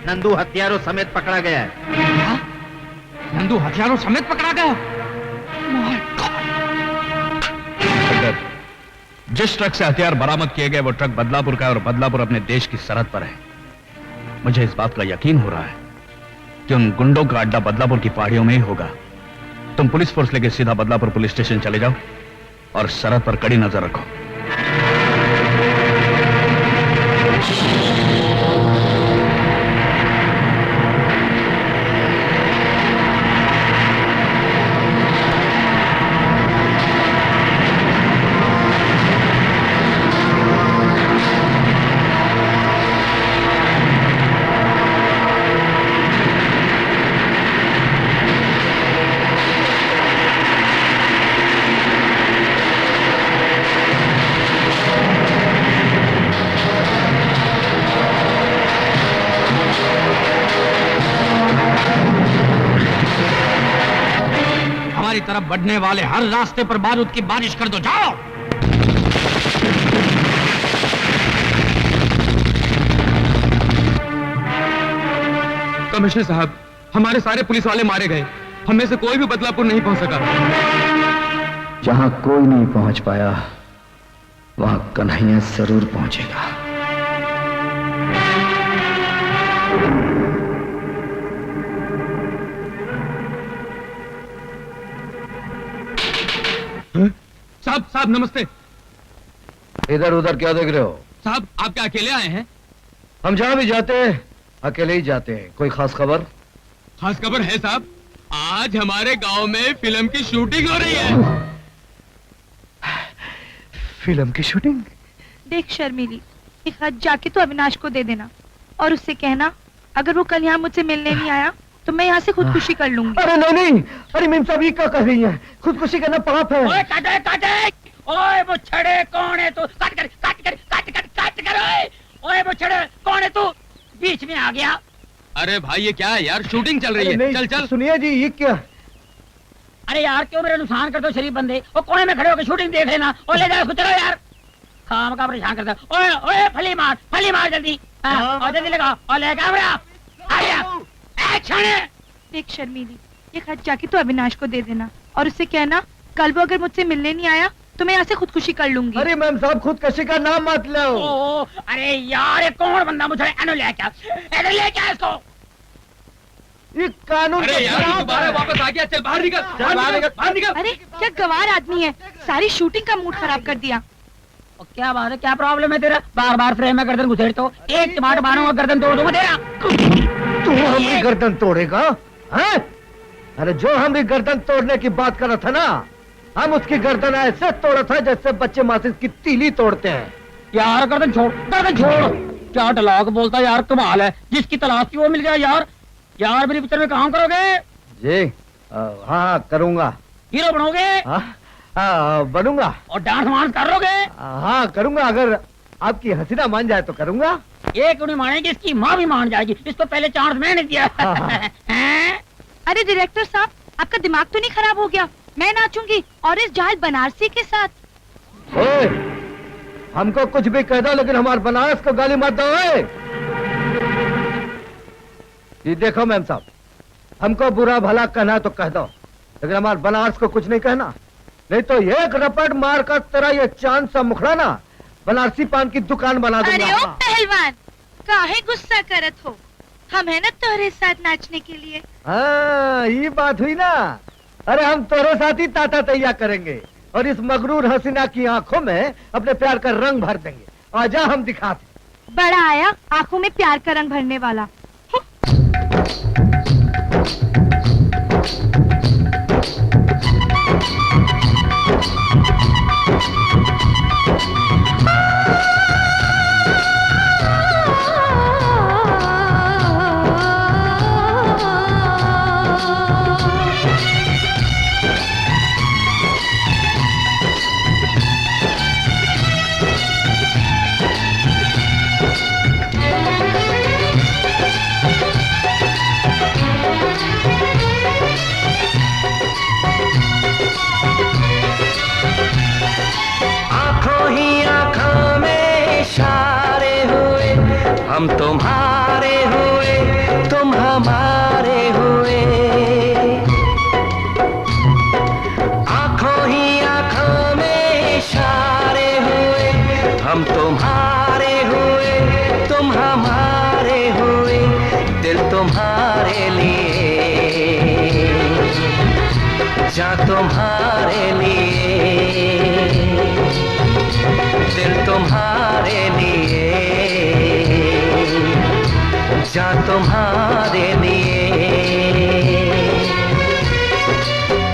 नंदू हथियारों समेत पकड़ा गया है। नंदू हथियारों समेत पकड़ा गया? जिस ट्रक से हथियार बरामद किए गए वो ट्रक बदलापुर का है और बदलापुर अपने देश की सरहद पर है। मुझे इस बात का यकीन हो रहा है कि उन गुंडों का अड्डा बदलापुर की पहाड़ियों में ही होगा। तुम पुलिस फोर्स लेके सीधा बदलापुर पुलिस स्टेशन चले जाओ और सरहद पर कड़ी नजर रखो। तरफ बढ़ने वाले हर रास्ते पर बारूद की बारिश कर दो। जाओ। कमिश्नर साहब, हमारे सारे पुलिस वाले मारे गए। हम में से कोई भी बदलापुर नहीं पहुंच सका। जहां कोई नहीं पहुंच पाया वहां कन्हैया जरूर पहुंचेगा। साहब नमस्ते। इधर उधर क्या देख रहे हो? साहब आप क्या अकेले आए हैं? हम जहां भी जाते हैं अकेले ही जाते हैं। कोई खास खबर? खास खबर है साहब, आज हमारे गांव में फिल्म की शूटिंग हो रही है। फिल्म की शूटिंग? देख शर्मीली, एक हाथ जाके तो अविनाश को दे देना और उससे कहना अगर वो कल यहाँ मुझसे मिलने नहीं आया तो मैं यहाँ से खुदकुशी कर लूंगी। अरे नहीं, अरे मेम साहब ये क्या कर रही हैं? खुदकुशी करना पाप है। ओए काटे काटे, ओए मुछड़े कौन है तू? काट कर काट कर काट कर काट कर, ओए मुछड़े कौन है तू? बीच में आ गया। अरे भाई ये क्या है यार, शूटिंग चल रही है। चल चल। सुनिए जी ये क्या? अरे यार क्यों मेरा नुकसान करते हो शरीफ बंदे? वो कोने में खड़े होकर शूटिंग देख लेना और ले जाओ उसको। चलो यार, खाम का परेशान करता। ओए ओए फली मार जल्दी। और जल्दी लगा और ले कैमरा। आ गया एक्शन। देख शर्मीली, एक हाथ जाके तो अविनाश को दे देना और उससे कहना कल वो अगर मुझसे मिलने नहीं आया तो मैं यहाँ से खुदकुशी कर लूंगी। अरे मैम साहब खुदकुशी का नाम मत लो। अरे यार ये कौन बंदा मुझे ले क्या इसको? ये कानून अरे यार दोबारा वापस आ गया। चल बाहर निकल, बाहर निकल। अरे क्या गवार आदमी है, सारी शूटिंग का मूड खराब कर दिया। क्या बात है, क्या प्रॉब्लम है तेरा? बार बार फ्रेम में गर्दन घुसेड़ तो एक टमाटर मारूंगा गर्दन तोड़ दूंगा तेरा। तू हमारी गर्दन तोड़ेगा? हैं? अरे जो हमारी गर्दन तोड़ने की बात कर रहा था ना, हम उसकी गर्दन ऐसे तोड़ा था जैसे बच्चे माचिस की तीली तोड़ते हैं। यार गर्दन छोड़, गर्दन छोड़। क्या डायलॉग बोलता यार, कमाल है। जिसकी तलाश थी वो मिल गया यार। यार मेरी पिक्चर में काम करोगे? जी हाँ करूंगा। हीरो बनोगे? हाँ बनूंगा। और डांस वांस करोगे? हाँ करूंगा, अगर आपकी हसीना मान जाए तो करूंगा। एक नहीं मानेगी, इसकी माँ भी मान जाएगी। इसको पहले चांस मैंने दिया। अरे डायरेक्टर साहब, आपका दिमाग तो नहीं खराब हो गया? मैं नाचूंगी और इस जाहिल बनारसी के साथ। ओए, हमको कुछ भी कह दो लेकिन हमारे बनारस को गाली मत दो। ये देखो मैम साहब, हमको बुरा भला कहना तो कह दो लेकिन हमारे बनारस को कुछ नहीं कहना, नहीं तो एक रपट मार कर तेरा ये चांद सा मुखड़ा ना बनारसी पान की दुकान बना दूंगा। अरे ओ पहलवान, काहे गुस्सा करत हो? हम है ना तोहरे साथ नाचने के लिए। हाँ ये बात हुई ना। अरे हम तोरे साथ ही ताता तैया करेंगे और इस मगरूर हसीना की आंखों में अपने प्यार का रंग भर देंगे। आजा हम दिखाते। बड़ा आया आंखों में प्यार का रंग भरने वाला। हम तुम्हारे हुए तुम हमारे हुए, आंखों ही आंखों में इशारे हुए। हम तुम्हारे हुए तुम हमारे हुए, दिल तुम्हारे लिए जा तुम्हारे लिए, दिल तुम्हारे लिए जा तुम्हारे लिए।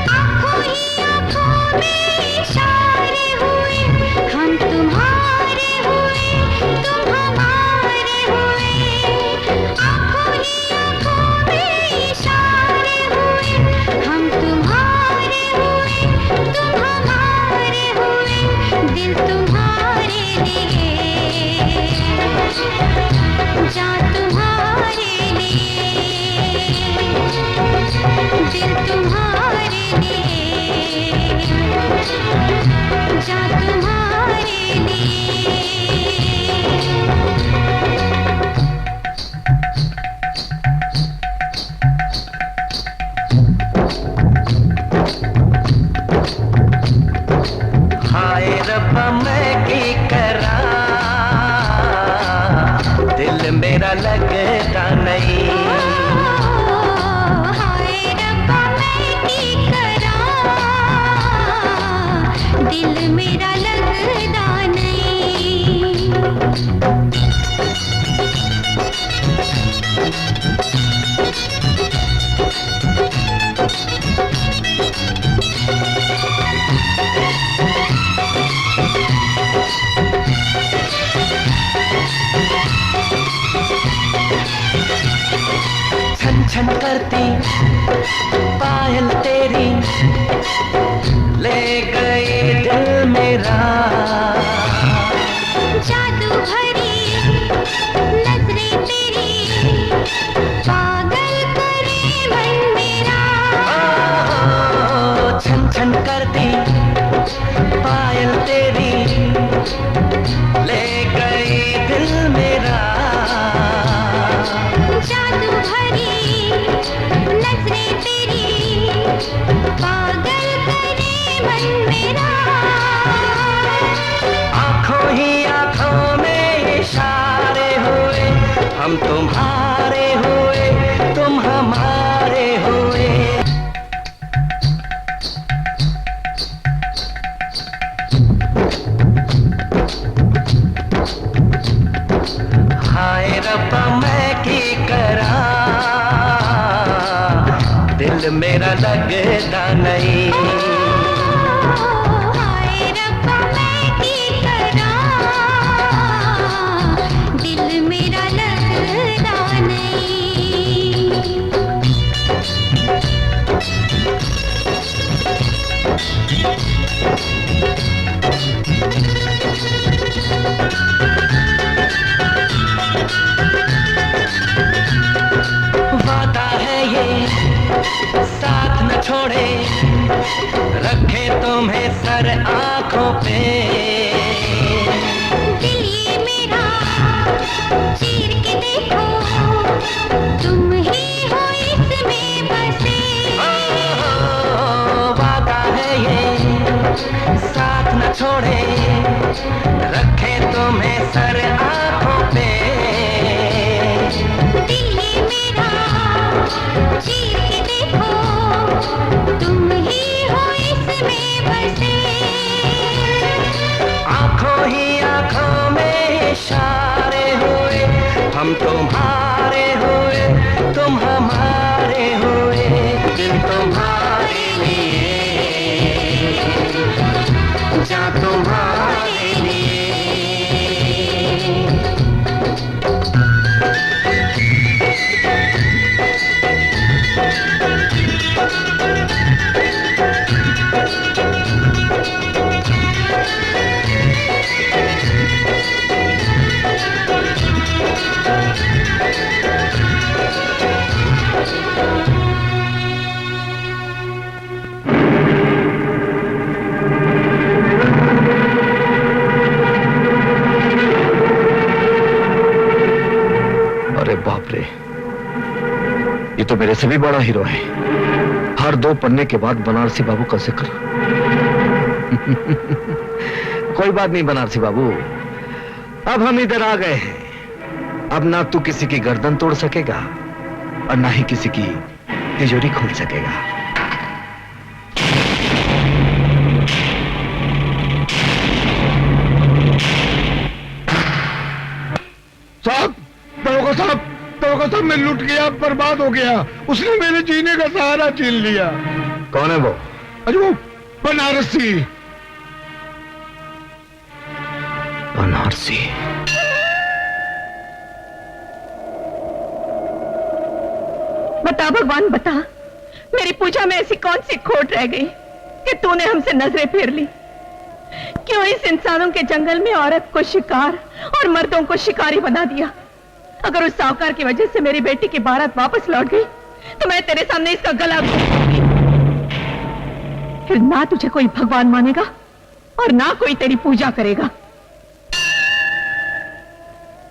आँखों ही आँखों में इशारे हुए, हम तुम्हारे हुए तुम हमारे हुए। आँखों ही आँखों में इशारे हुए, हम तुम्हारे हुए तुम हमारे हुए, दिल तुम्हारे लिए जा तुम्हारे लिए। छन छन करती पायल तेरी ले गई दिल मेरा, जादू भरी नजरें तेरी पागल करे मन मेरा। छन छन करती पायल तेरी ले गई दिल मेरा, जादू भरी नजरें तेरी पागल करे मन मेरा। आंखों ही आंखों में इशारे हुए, हम तुम्हारे हुए तुम हमारे हुए। हाय रब्बा मैं की करा, दिल मेरा लगता नहीं। हाय रब्बा मैं की करा, दिल मेरा लगता नहीं। वादा है ये साथ न छोड़े, रखे तुम्हें सर आंखों पे। दिल ये मेरा चीर के देखो, तुम ही हो इसमें बसे। वादा है ये साथ न छोड़े, रखे तुम्हें सर आंखों पे। दिल ये मेरा चीर के देखो, तुम ही हो इसमें बसे। आंखों ही आंखों में इशारे हुए, हम तुम्हारे हुए तुम हमारे हुए। दिल तुम्हारे लिए, जा तुम्हारे लिए। अरे बाप रे, ये तो मेरे से भी बड़ा हीरो है। हर 2 पन्ने के बाद बनारसी बाबू का जिक्र। कोई बात नहीं बनारसी बाबू, अब हम इधर आ गए हैं। अब ना तू किसी की गर्दन तोड़ सकेगा और ना ही किसी की तिजोरी खोल सकेगा। साहब, दरोगा साहब, मैं लुट गया, बर्बाद हो गया। उसने मेरे जीने का सहारा छीन लिया। कौन है वो? अरे वो बनारसी। बनारसी? बता भगवान बता, मेरी पूजा में ऐसी कौन सी खोट रह गई कि तूने हमसे नजरें फेर ली? क्यों इस इंसानों के जंगल में औरत को शिकार और मर्दों को शिकारी बना दिया? अगर उस साहूकार की वजह से मेरी बेटी की बारात वापस लौट गई तो मैं तेरे सामने इसका गला घोंटूंगी। फिर ना तुझे कोई भगवान मानेगा और ना कोई तेरी पूजा करेगा।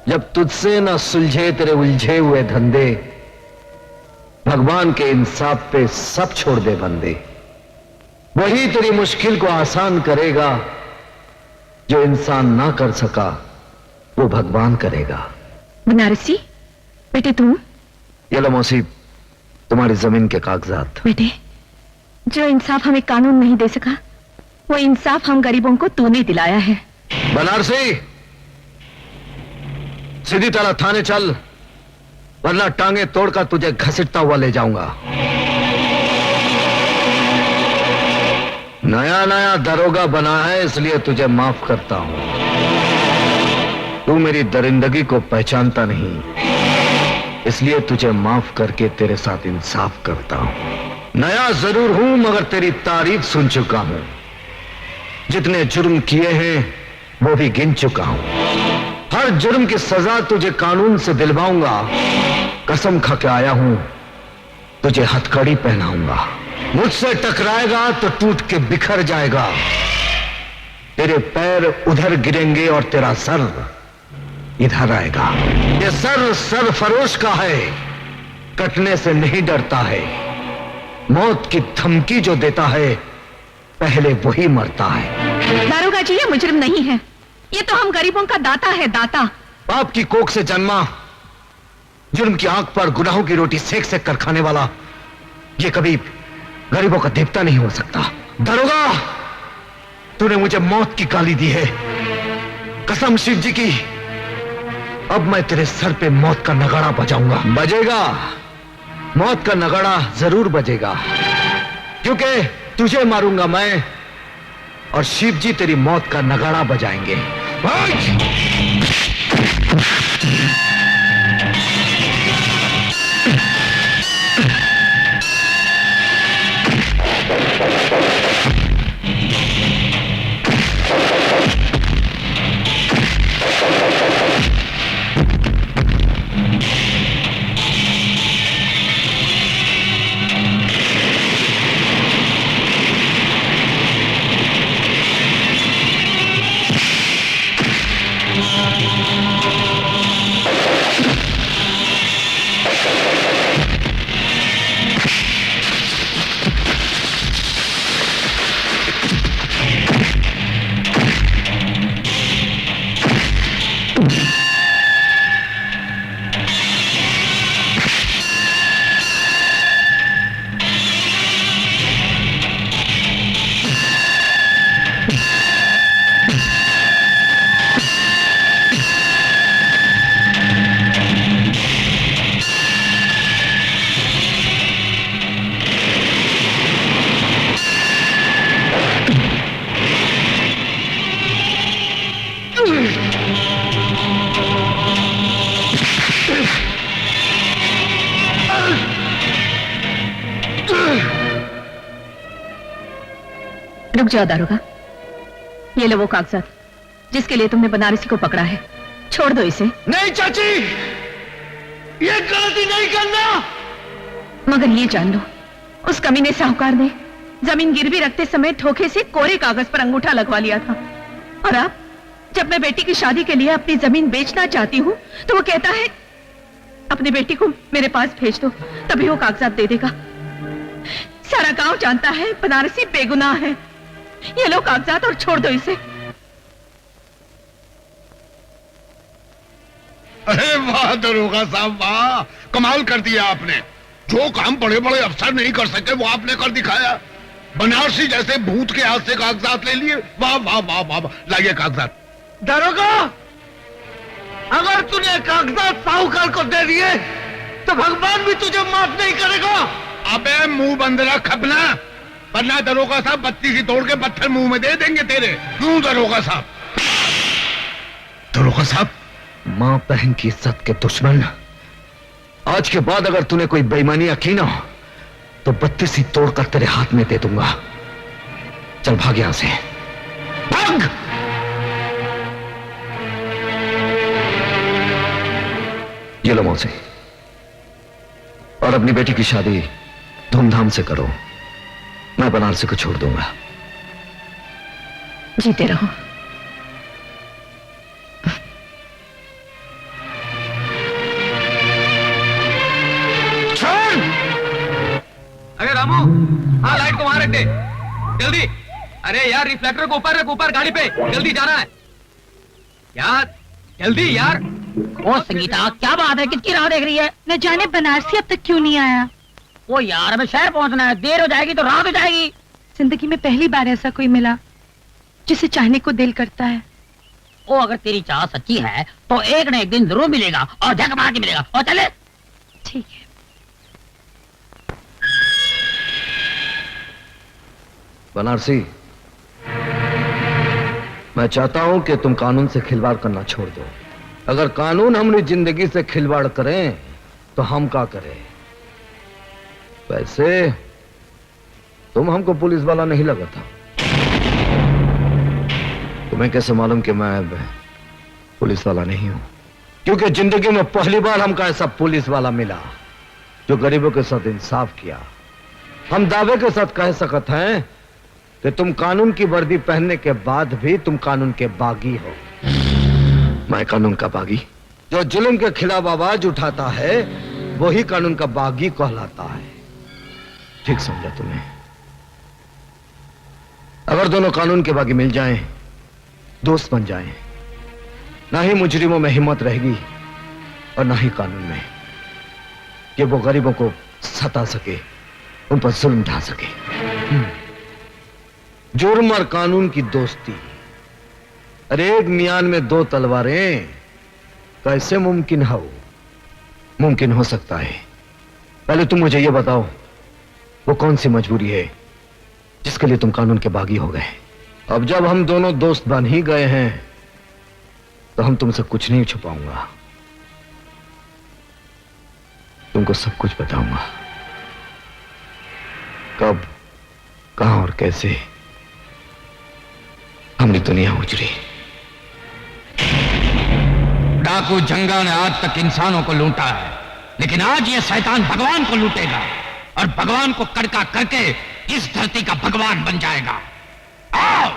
जब तुझसे ना सुलझे तेरे उलझे हुए धंधे, भगवान के इंसाफ पे सब छोड़ दे बंदे। वही तेरी मुश्किल को आसान करेगा, जो इंसान ना कर सका वो भगवान करेगा। बनारसी बेटे, तुम ये लो मौसी, तुम्हारी जमीन के कागजात। बेटे, जो इंसाफ हमें कानून नहीं दे सका, वो इंसाफ हम गरीबों को तूने दिलाया है। बनारसी, सीधी तरह थाने चल, वरना टांगे तोड़कर तुझे घसीटता हुआ ले जाऊंगा। नया नया दरोगा बना है, इसलिए तुझे माफ करता हूं। तू मेरी दरिंदगी को पहचानता नहीं, इसलिए तुझे माफ करके तेरे साथ इंसाफ करता हूं। नया जरूर हूं, मगर तेरी तारीफ सुन चुका हूं। जितने जुर्म किए हैं वो भी गिन चुका हूं। हर जुर्म की सजा तुझे कानून से दिलवाऊंगा। कसम खा के आया हूं, तुझे हथकड़ी पहनाऊंगा। मुझसे टकराएगा तो टूट के बिखर जाएगा। तेरे पैर उधर गिरेंगे और तेरा सर इधर आएगा। ये सर सरफरोश का है, कटने से नहीं डरता है। मौत की धमकी जो देता है, पहले वही मरता है। दारोगा जी, ये मुजरिम नहीं है, ये तो हम गरीबों का दाता है, दाता। बाप की कोख से जन्मा, जुर्म की आंख पर गुनाहों की रोटी सेक सेक कर खाने वाला, ये कभी गरीबों का देवता नहीं हो सकता। दरोगा, तूने मुझे मौत की गाली दी है। कसम शिव जी की, अब मैं तेरे सर पे मौत का नगाड़ा बजाऊंगा। बजेगा, मौत का नगाड़ा जरूर बजेगा, क्योंकि तुझे मारूंगा मैं और शिव जी तेरी मौत का नगाड़ा बजाएंगे। रुक जाओ दारोगा, ये लो वो कागजात जिसके लिए तुमने बनारसी को पकड़ा है। छोड़ दो इसे। नहीं चाची, ये गलती नहीं करना। मगर ये जान लो, उस कमीने साहूकार ने जमीन गिरवी रखते समय धोखे से कोरे कागज पर अंगूठा लगवा लिया था। और अब जब मैं बेटी की शादी के लिए अपनी जमीन बेचना चाहती हूँ तो वो कहता है अपनी बेटी को मेरे पास भेज दो, तभी वो कागजात दे देगा। सारा गांव जानता है बनारसी बेगुनाह है। ये लो कागजात और छोड़ दो इसे। अरे वाह दरोगा साहब, वाह, कमाल कर दिया आपने। जो काम बड़े बड़े अफसर नहीं कर सके वो आपने कर दिखाया। बनारसी जैसे भूत के हाथ से कागजात ले लिए। वाह वाह वाह वाह, लाइए कागजात। दरोगा, अगर तूने कागजात साहूकार को दे दिए तो भगवान भी तुझे माफ नहीं करेगा। अबे मुंह बंद रख अपना, वरना दरोगा साहब बत्ती सी तोड़ के पत्थर मुंह में दे देंगे तेरे। क्यों दरोगा साहब? दरोगा साहब, मां बहन की इज्जत के दुश्मन, आज के बाद अगर तूने कोई बेईमानियां की ना तो बत्ती सी तोड़कर तेरे हाथ में दे दूंगा। चल भाग यहां से, भाग। ये लो मौसी, और अपनी बेटी की शादी धूमधाम से करो। मैं बनारसी को छोड़ दूंगा। जीते रहो। अरे रामू, हाँ लाइट को वहां रख दे, जल्दी। अरे यार रिफ्लेक्टर को ऊपर रख, ऊपर गाड़ी पे, जल्दी जाना है यार, जल्दी यार। ओ संगीता, क्या बात है, किसकी राह देख रही है? न जाने बनारसी अब तक क्यों नहीं आया। ओ यार, हमें शहर पहुंचना है, देर हो जाएगी तो रात हो जाएगी। जिंदगी में पहली बार ऐसा कोई मिला जिसे चाहने को दिल करता है। ओ अगर तेरी चाह सच्ची है तो एक न एक दिन जरूर मिलेगा और झक मार के मिलेगा। और चले। ठीक है। बनारसी, मैं चाहता हूं कि तुम कानून से खिलवाड़ करना छोड़ दो। अगर कानून हमारी जिंदगी से खिलवाड़ करें तो हम क्या करें? वैसे तुम हमको पुलिस वाला नहीं लगा था। तुम्हें कैसे मालूम कि मैं अब पुलिस वाला नहीं हूं? क्योंकि जिंदगी में पहली बार हमको ऐसा पुलिस वाला मिला जो गरीबों के साथ इंसाफ किया। हम दावे के साथ कह सकते हैं कि तुम कानून की वर्दी पहनने के बाद भी तुम कानून के बागी हो। मैं कानून का बागी? जो जुल्म के खिलाफ आवाज उठाता है वही कानून का बागी कहलाता है। ठीक समझा तुम्हें? अगर दोनों कानून के बागी मिल जाएं, दोस्त बन जाएं, ना ही मुजरिमों में हिम्मत रहेगी और ना ही कानून में कि वो गरीबों को सता सके, उन पर जुल्म ढा सके। जुर्म और कानून की दोस्ती, अरे एक मियान में दो तलवारें कैसे मुमकिन हो? मुमकिन हो सकता है। पहले तुम मुझे ये बताओ, वो कौन सी मजबूरी है जिसके लिए तुम कानून के बागी हो गए? अब जब हम दोनों दोस्त बन ही गए हैं तो हम तुमसे कुछ नहीं छुपाऊंगा, तुमको सब कुछ बताऊंगा। कब, कहां और कैसे हमारी दुनिया उजड़ी। डाकू जंगा ने आज तक इंसानों को लूटा है, लेकिन आज ये शैतान भगवान को लूटेगा और भगवान को कड़का करके इस धरती का भगवान बन जाएगा। आओ!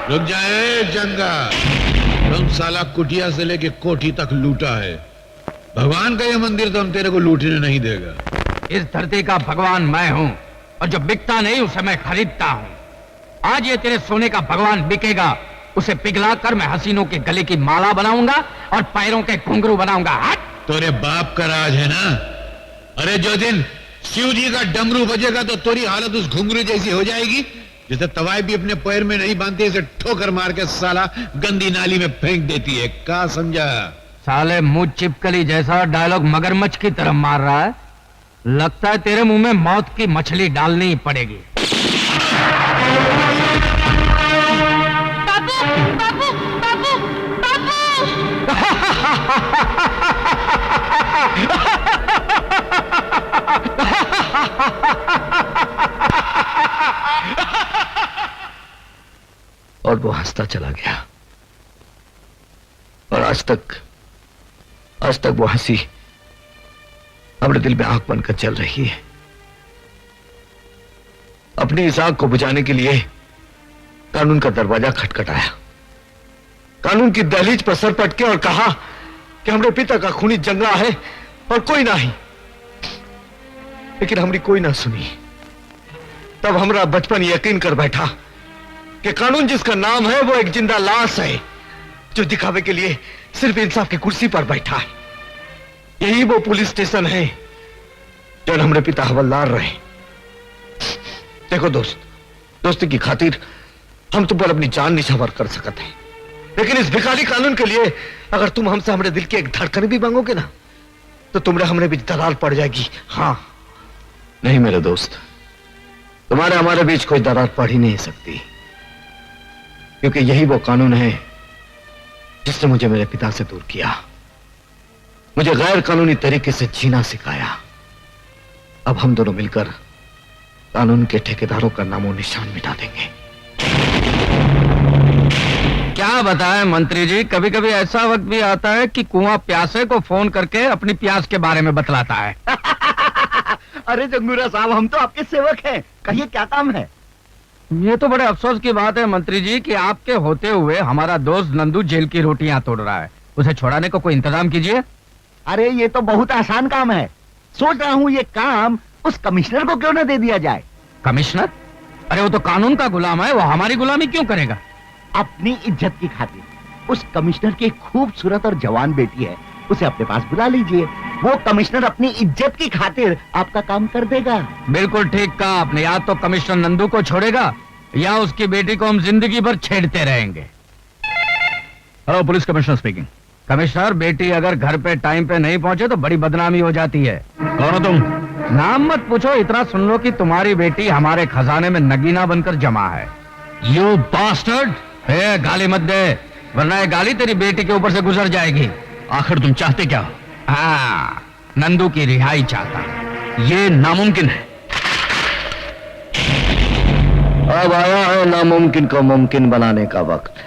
रुक जाए जंगा, तुम साला कुटिया से लेके कोठी तक लूटा है। भगवान का ये मंदिर तो हम तेरे को लूटने नहीं देगा। इस धरती का भगवान मैं हूं और जो बिकता नहीं उसे मैं खरीदता हूं। आज ये तेरे सोने का भगवान बिकेगा, उसे पिघलाकर मैं हसीनों के गले की माला बनाऊंगा और पैरों के घुंघरू बनाऊंगा। हट! तोरे बाप का राज है ना? अरे जो दिन शिव जी का डमरू बजेगा तो तेरी हालत उस घुंघरू जैसी हो जाएगी जैसे तवाई भी अपने पैर में नहीं बांधती, इसे ठोकर मार के साला गंदी नाली में फेंक देती है। क्या समझा? साले मुंह चिपकली जैसा डायलॉग मगरमच्छ की तरह मार रहा है। लगता है तेरे मुंह में मौत की मछली डालनी ही पड़ेगी। बाबू, बाबू, बाबू, और वो हंसता चला गया और आज तक वो हंसी हमारे दिल में आग बनकर चल रही है। अपनी इस आग को बुझाने के लिए कानून का दरवाजा खटखटाया, कानून की दहलीज पर सर पटके और कहा कि हमारे पिता का खूनी जंगा है और कोई नहीं। लेकिन हमारी कोई ना सुनी। तब हमारा बचपन यकीन कर बैठा कि कानून जिसका नाम है वो एक जिंदा लाश है जो दिखावे के लिए सिर्फ इंसाफ की कुर्सी पर बैठा है। यही वो पुलिस स्टेशन है जो हमारे पिता हवलदार रहे। देखो दोस्त, दोस्ती की खातिर हम तुम पर अपनी जान निछावर कर सकते हैं, लेकिन इस भिखारी कानून के लिए अगर तुम हमसे हमारे दिल की एक धड़कन भी मांगोगे ना तो तुमने हमने बीच दरार पड़ जाएगी। हाँ नहीं मेरे दोस्त, तुम्हारे हमारे बीच कोई दरार पड़ ही नहीं सकती, क्योंकि यही वो कानून है जिसने मुझे मेरे पिता से दूर किया, मुझे गैर कानूनी तरीके से जीना सिखाया। अब हम दोनों मिलकर कानून के ठेकेदारों का नामो निशान मिटा देंगे। बताएं मंत्री जी, कभी कभी ऐसा वक्त भी आता है कि कुआं प्यासे को फोन करके अपनी प्यास के बारे में बतलाता है। अरे जंगूरा साहब, हम तो आपके सेवक हैं, कहिए क्या काम है? ये तो बड़े अफसोस की बात है मंत्री जी कि आपके होते हुए हमारा दोस्त नंदू जेल की रोटियां तोड़ रहा है। उसे छुड़ाने को कोई इंतजाम कीजिए। अरे ये तो बहुत आसान काम है। सोच रहा हूँ ये काम उस कमिश्नर को क्यों न दे दिया जाए। कमिश्नर? अरे वो तो कानून का गुलाम है, वो हमारी गुलामी क्यों करेगा? अपनी इज्जत की खातिर उस कमिश्नर की खूबसूरत और जवान बेटी है, उसे अपने पास बुला लीजिए। वो कमिश्नर अपनी इज्जत की खातिर आपका काम कर देगा। बिल्कुल ठीक कहा आपने। या तो कमिश्नर नंदू को छोड़ेगा या उसकी बेटी को हम जिंदगी भर छेड़ते रहेंगे। Hello, police commissioner speaking. Commissioner, बेटी अगर घर पे टाइम पे नहीं पहुंचे तो बड़ी बदनामी हो जाती है। कौन हो तुम? नाम मत पूछो, इतना सुन लो कि तुम्हारी बेटी हमारे खजाने में नगीना बनकर जमा है। You bastard! गाली मत दे, वरना ये गाली तेरी बेटी के ऊपर से गुजर जाएगी। आखिर तुम चाहते क्या हो? हाँ, नंदू की रिहाई चाहता। ये नामुमकिन है। अब आया है नामुमकिन को मुमकिन बनाने का वक्त।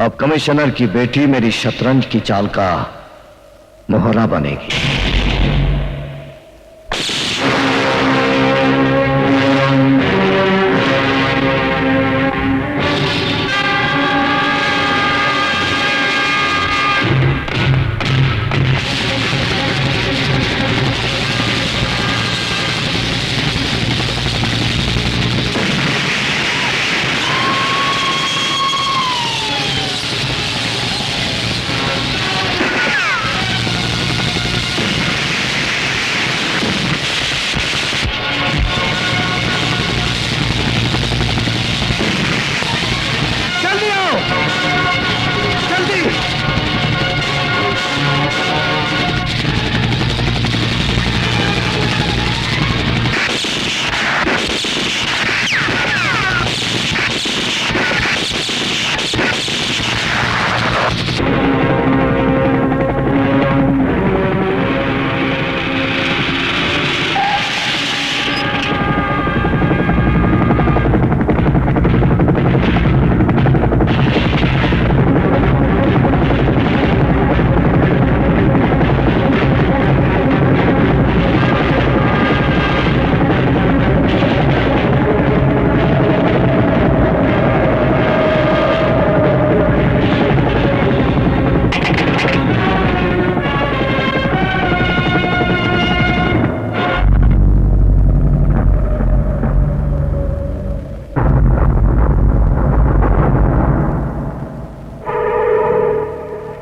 अब कमिश्नर की बेटी मेरी शतरंज की चाल का मोहरा बनेगी।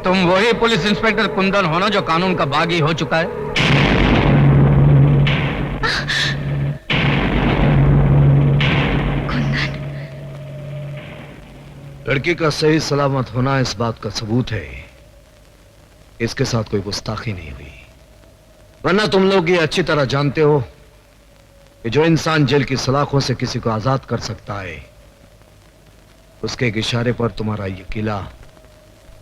तुम वही पुलिस इंस्पेक्टर कुंदन हो ना जो कानून का बागी हो चुका है? लड़की का सही सलामत होना इस बात का सबूत है इसके साथ कोई गुस्ताखी नहीं हुई। वरना तुम लोग ये अच्छी तरह जानते हो कि जो इंसान जेल की सलाखों से किसी को आजाद कर सकता है, उसके एक इशारे पर तुम्हारा ये किला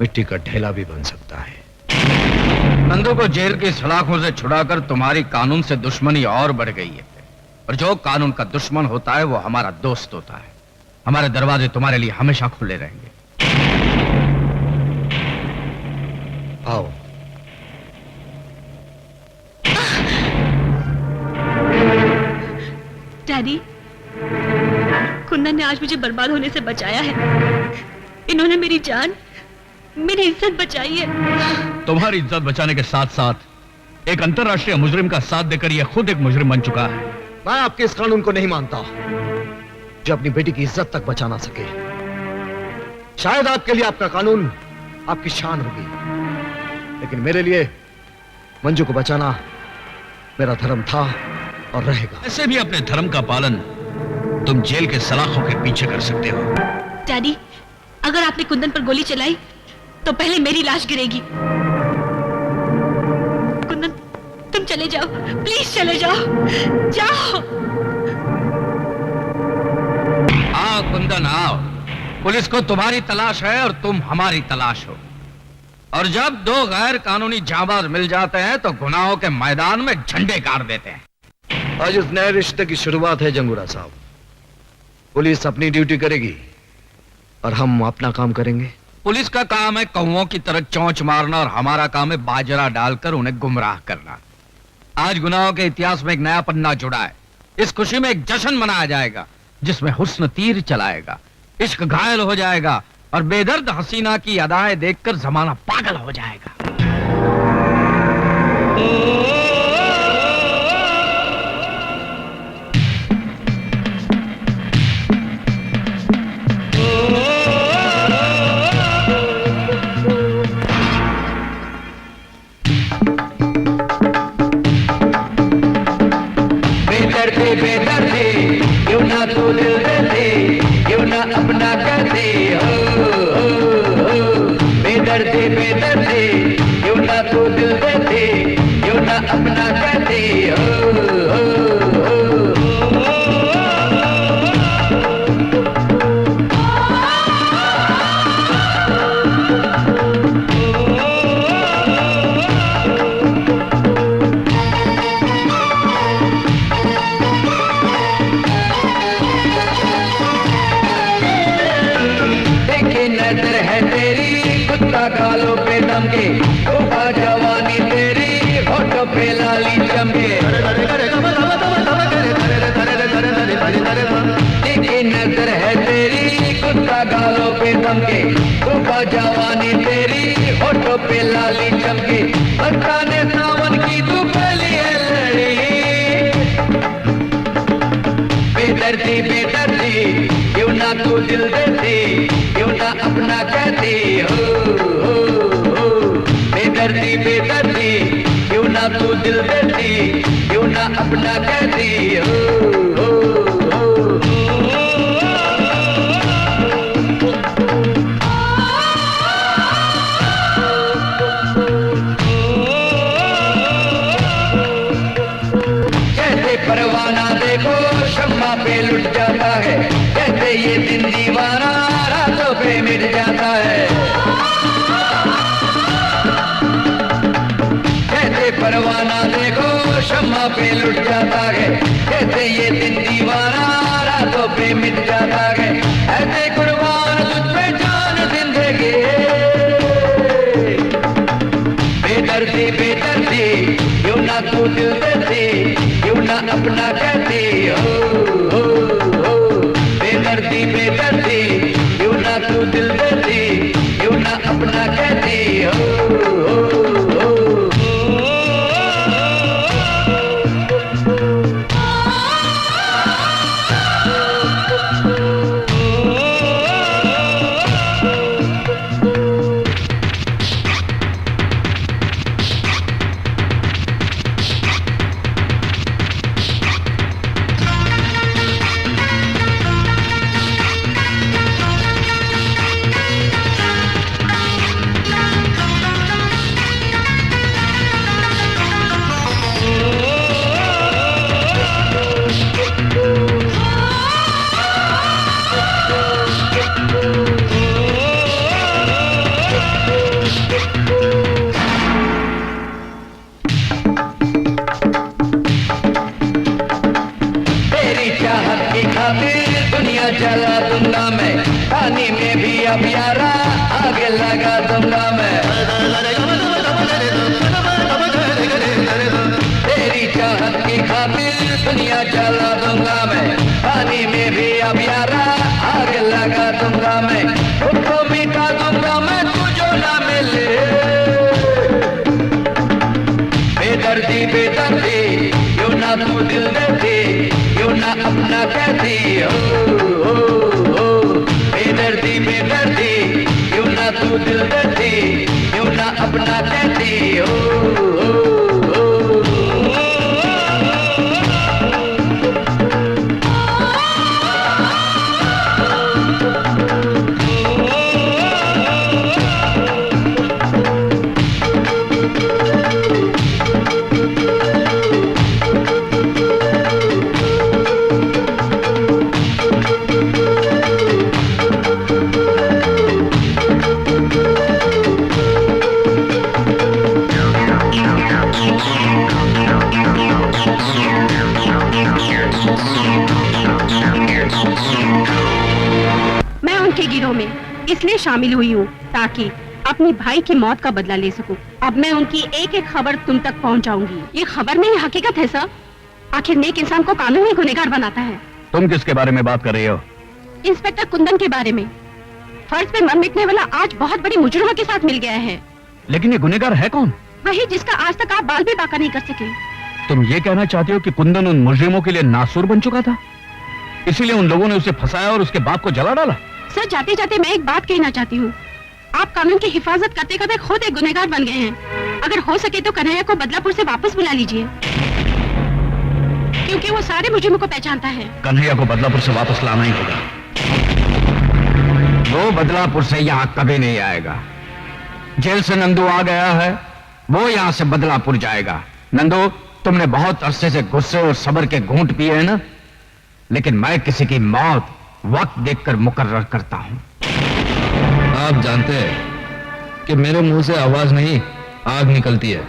मिट्टी का ढेला भी बन सकता है। नंदू को जेल की सलाखों से छुड़ाकर तुम्हारी कानून से दुश्मनी और बढ़ गई है। और जो कानून का दुश्मन होता है वो हमारा दोस्त होता है। हमारे दरवाजे तुम्हारे लिए हमेशा खुले रहेंगे। आओ। डैडी, कुंदन ने आज मुझे बर्बाद होने से बचाया है। इन्होंने मेरी जान, मेरी इज्जत बचाई है। तुम्हारी इज्जत बचाने के साथ साथ एक अंतर्राष्ट्रीय मुजरिम का साथ देकर यह खुद एक मुजरिम बन चुका है। मैं आपके इस कानून को नहीं मानता जो अपनी बेटी की इज्जत तक बचा ना सके। शायद आपके लिए आपका कानून आपकी शान होगी, लेकिन मेरे लिए मंजू को बचाना मेरा धर्म था और रहेगा। ऐसे भी अपने धर्म का पालन तुम जेल के सलाखों के पीछे कर सकते हो। डैडी, अगर आपने कुंदन पर गोली चलाई तो पहले मेरी लाश गिरेगी। कुंदन, तुम चले जाओ, प्लीज चले जाओ, जाओ। आओ कुंदन, आओ। पुलिस को तुम्हारी तलाश है और तुम हमारी तलाश हो। और जब दो गैर कानूनी जाबाज मिल जाते हैं तो गुनाहों के मैदान में झंडे गाड़ देते हैं। आज इस नए रिश्ते की शुरुआत है जंगूरा साहब। पुलिस अपनी ड्यूटी करेगी और हम अपना काम करेंगे। पुलिस का काम है कौवों की तरह चोंच मारना और हमारा काम है बाजरा डालकर उन्हें गुमराह करना। आज गुनाहों के इतिहास में एक नया पन्ना जुड़ा है। इस खुशी में एक जश्न मनाया जाएगा जिसमें हुस्न तीर चलाएगा, इश्क घायल हो जाएगा और बेदर्द हसीना की अदाएं देखकर जमाना पागल हो जाएगा। बेदर्दी क्यों ना तू दिल दे दे, क्यों ना अपना कर दे, बेदर्दी बेदर्दी क्यों ना तू दिल दे दे, क्यों ना अपना कर दे, गालों पे दम के तोहफा जवानी तेरी होठों पे लाली चमके, देखी नजर है तेरी कुत्ता गालों पे दम के तोहफा जवानी तेरी होठों पे लाली चमके, बरसाने सावन की तू पहली है लड़ी, बेदर्दी बेदर्दी क्यों ना तू दिल देती, क्यों ना अपना कहती, बेदर्दी बेदर्दी क्यों ना तू दिल देती, क्यों ना अपना कहती, जैसे परवाना देखो शम्मा पे लुट जाता है, जैसे ये दिन दीवाना रातों पे मिट जाता है, परवाना देखो शम्मा पे लुट जाता है, जैसे ये दिन दीवाना रातों पे मिट जाता है, ऐसे कुर्बान तुझ पे जान जिंदगी, बेदर्दी बेदर्दी क्यों ना तू दिल देती, क्यों ना अपना कहती, बेदर्दी बेदर्दी क्यों ना तू दिल देती, क्यों ना अपना कहती, जला दूंगा मैं, पानी में भी अब यारा आगे लगा दूंगा मैं, तेरी चाहत की खातिर दुनिया जला दूंगा मैं, पानी में भी अब यारा आगे लगा दूंगा मैं, उसको मिटा दूंगा मैं तुझो ना मिले, बेदर्दी बेदर्दी क्यों ना तू दिल देती, क्यों ना अपना कहती, बेदर्दी बेदर्दी क्यों ना तू दिल देती, क्यों ना अपना कहती, इसलिए शामिल हुई हूँ ताकि अपनी भाई की मौत का बदला ले सकूं। अब मैं उनकी एक एक खबर तुम तक पहुंचाऊंगी। ये खबर नहीं हकीकत है सर। आखिर नेक इंसान को कानून ही गुनहगार बनाता है। तुम किसके बारे में बात कर रही हो? इंस्पेक्टर कुंदन के बारे में। फर्ज पे मर मिटने वाला आज बहुत बड़ी मुजरिमों के साथ मिल गया है। लेकिन ये गुनहगार है कौन? वही जिसका आज तक आप बाल भी बाका नहीं कर सके। तुम ये कहना चाहती हो कि कुंदन उन मुजरिमों के लिए नासूर बन चुका था, इसीलिए उन लोगों ने उसे फंसाया और उसके बाप को जला डाला? सर जाते जाते मैं एक बात कहना चाहती हूँ। आप कानून की हिफाजत करते करते खुद एक गुनहगार बन गए हैं। अगर हो सके तो कन्हैया को बदलापुर से वापस बुला लीजिए, क्योंकि वो सारे मुजरिमों को पहचानता है। कन्हैया को बदलापुर से वापस लाना ही होगा। वो बदलापुर से यहाँ कभी नहीं आएगा। जेल से नंदू आ गया है, वो यहाँ से बदलापुर जाएगा। नंदू, तुमने बहुत अरसे से गुस्से और सब्र के घूंट पिए हैं ना, लेकिन मैं किसी की मौत वक्त देखकर मुकर्रर करता हूं। आप जानते हैं कि मेरे मुंह से आवाज नहीं आग निकलती है।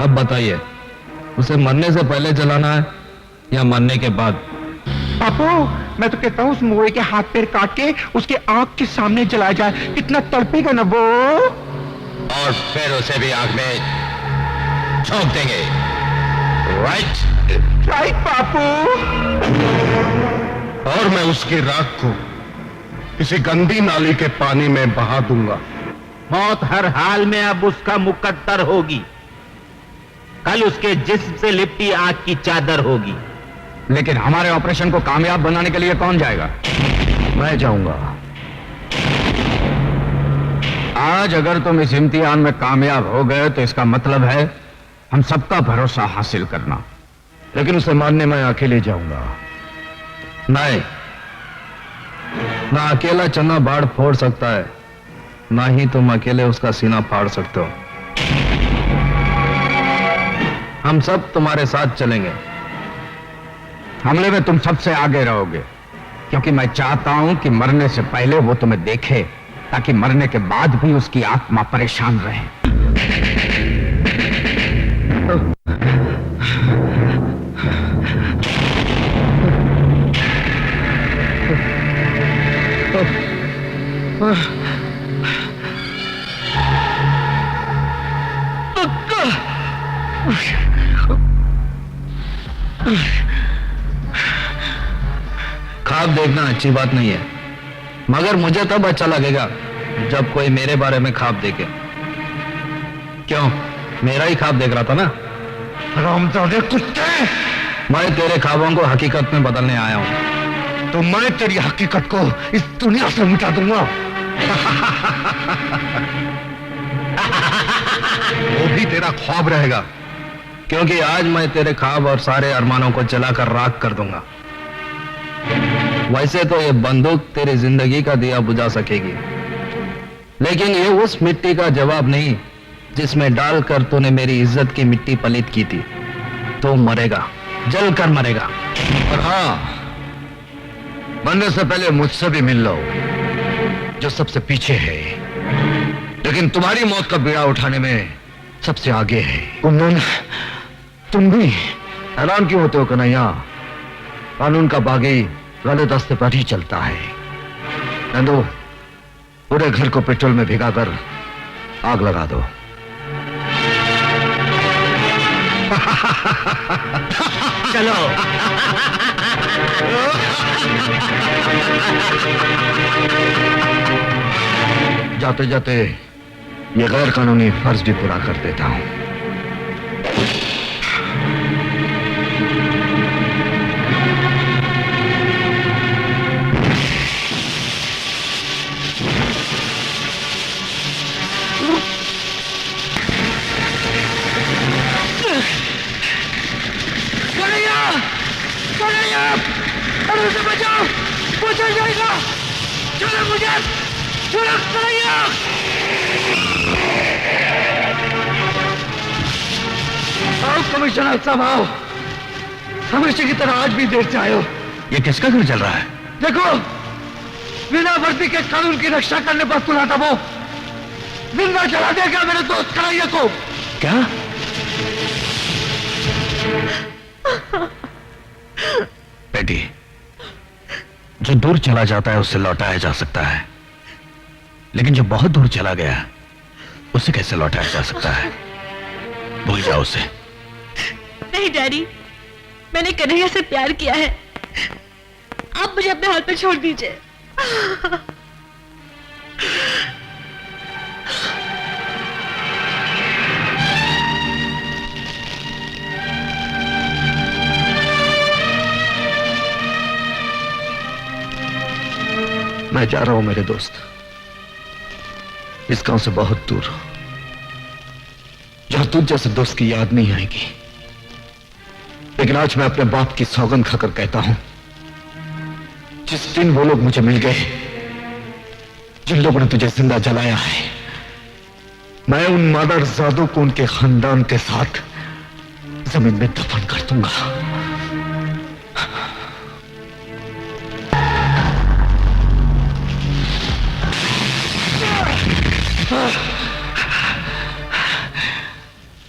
अब बताइए, उसे मरने से पहले जलाना है या मरने के बाद? पापू, मैं तो कहता हूँ उस मोए के हाथ पैर काट के उसके आंख के सामने जलाया जाए। कितना तड़पेगा ना वो। और फिर उसे भी आग में झोंक देंगे। Right right Papu. और मैं उसकी राख को किसी गंदी नाली के पानी में बहा दूंगा। मौत हर हाल में अब उसका मुकद्दर होगी। कल उसके जिस्म से लिपटी आग की चादर होगी। लेकिन हमारे ऑपरेशन को कामयाब बनाने के लिए कौन जाएगा? मैं जाऊंगा। आज अगर तुम इस इम्तिहान में कामयाब हो गए तो इसका मतलब है हम सबका भरोसा हासिल करना। लेकिन उसे मारने मैं अकेले जाऊंगा। नहीं, ना अकेला चना बाढ़ फोड़ सकता है, ना ही तुम अकेले उसका सीना फाड़ सकते हो। हम सब तुम्हारे साथ चलेंगे। हमले में तुम सबसे आगे रहोगे, क्योंकि मैं चाहता हूं कि मरने से पहले वो तुम्हें देखे, ताकि मरने के बाद भी उसकी आत्मा परेशान रहे। ख्वाब देखना अच्छी बात नहीं है, मगर मुझे तब अच्छा लगेगा जब कोई मेरे बारे में ख्वाब देखे। क्यों, मेरा ही ख्वाब देख रहा था ना? रामजादे कुत्ते, मैं तेरे ख्वाबों को हकीकत में बदलने आया हूं। तो मैं तेरी हकीकत को इस दुनिया से मिटा दूंगा। वो भी तेरा ख्वाब रहेगा, क्योंकि आज मैं तेरे ख्वाब और सारे अरमानों को जलाकर राख कर दूंगा। वैसे तो ये बंदूक तेरी जिंदगी का दिया बुझा सकेगी, लेकिन ये उस मिट्टी का जवाब नहीं जिसमें डालकर तूने मेरी इज्जत की मिट्टी पलीत की थी। तो मरेगा, जलकर मरेगा। और हाँ, मरने से पहले मुझसे भी मिल लो, जो सबसे पीछे है, लेकिन तुम्हारी मौत का बीड़ा उठाने में सबसे आगे है। कुंदन, तुम भी हैरान क्यों होते हो कन्हैया? कानून का बागी गलत रास्ते पर ही चलता है। नंदू, पूरे घर को पेट्रोल में भिगाकर आग लगा दो। चलो। जाते जाते ये गैर कानूनी फर्ज भी पूरा कर देता हूं। अरे उसे बचाओ, वो चल जाएगा। चलो मुझे, चलो कन्हैया। आओ कमिश्नर साहब, आओ। हमेशा की तरह आज भी देर से आए हो। ये किसका घर चल रहा है? देखो, बिना वर्दी के कानून की रक्षा करने पर तुला था वो जिंदा जला देगा मेरे दोस्त कन्हैया को। क्या? बेटी, जो दूर चला जाता है उससे लौटाया जा सकता है, लेकिन जो बहुत दूर चला गया उसे कैसे लौटाया जा सकता है? भूल जाओ उसे। नहीं डैडी, मैंने कन्हैया से प्यार किया है। आप मुझे अपने हाथ पे छोड़ दीजिए। मैं जा रहा हूं मेरे दोस्त, इस गांव से बहुत दूर, जहां तुझ जैसे दोस्त की याद नहीं आएगी। लेकिन आज मैं अपने बाप की सौगंध खाकर कहता हूं, जिस दिन वो लोग मुझे मिल गए जिन लोगों ने तुझे जिंदा जलाया है, मैं उन मादरजादों को उनके खानदान के साथ जमीन में दफन कर दूंगा।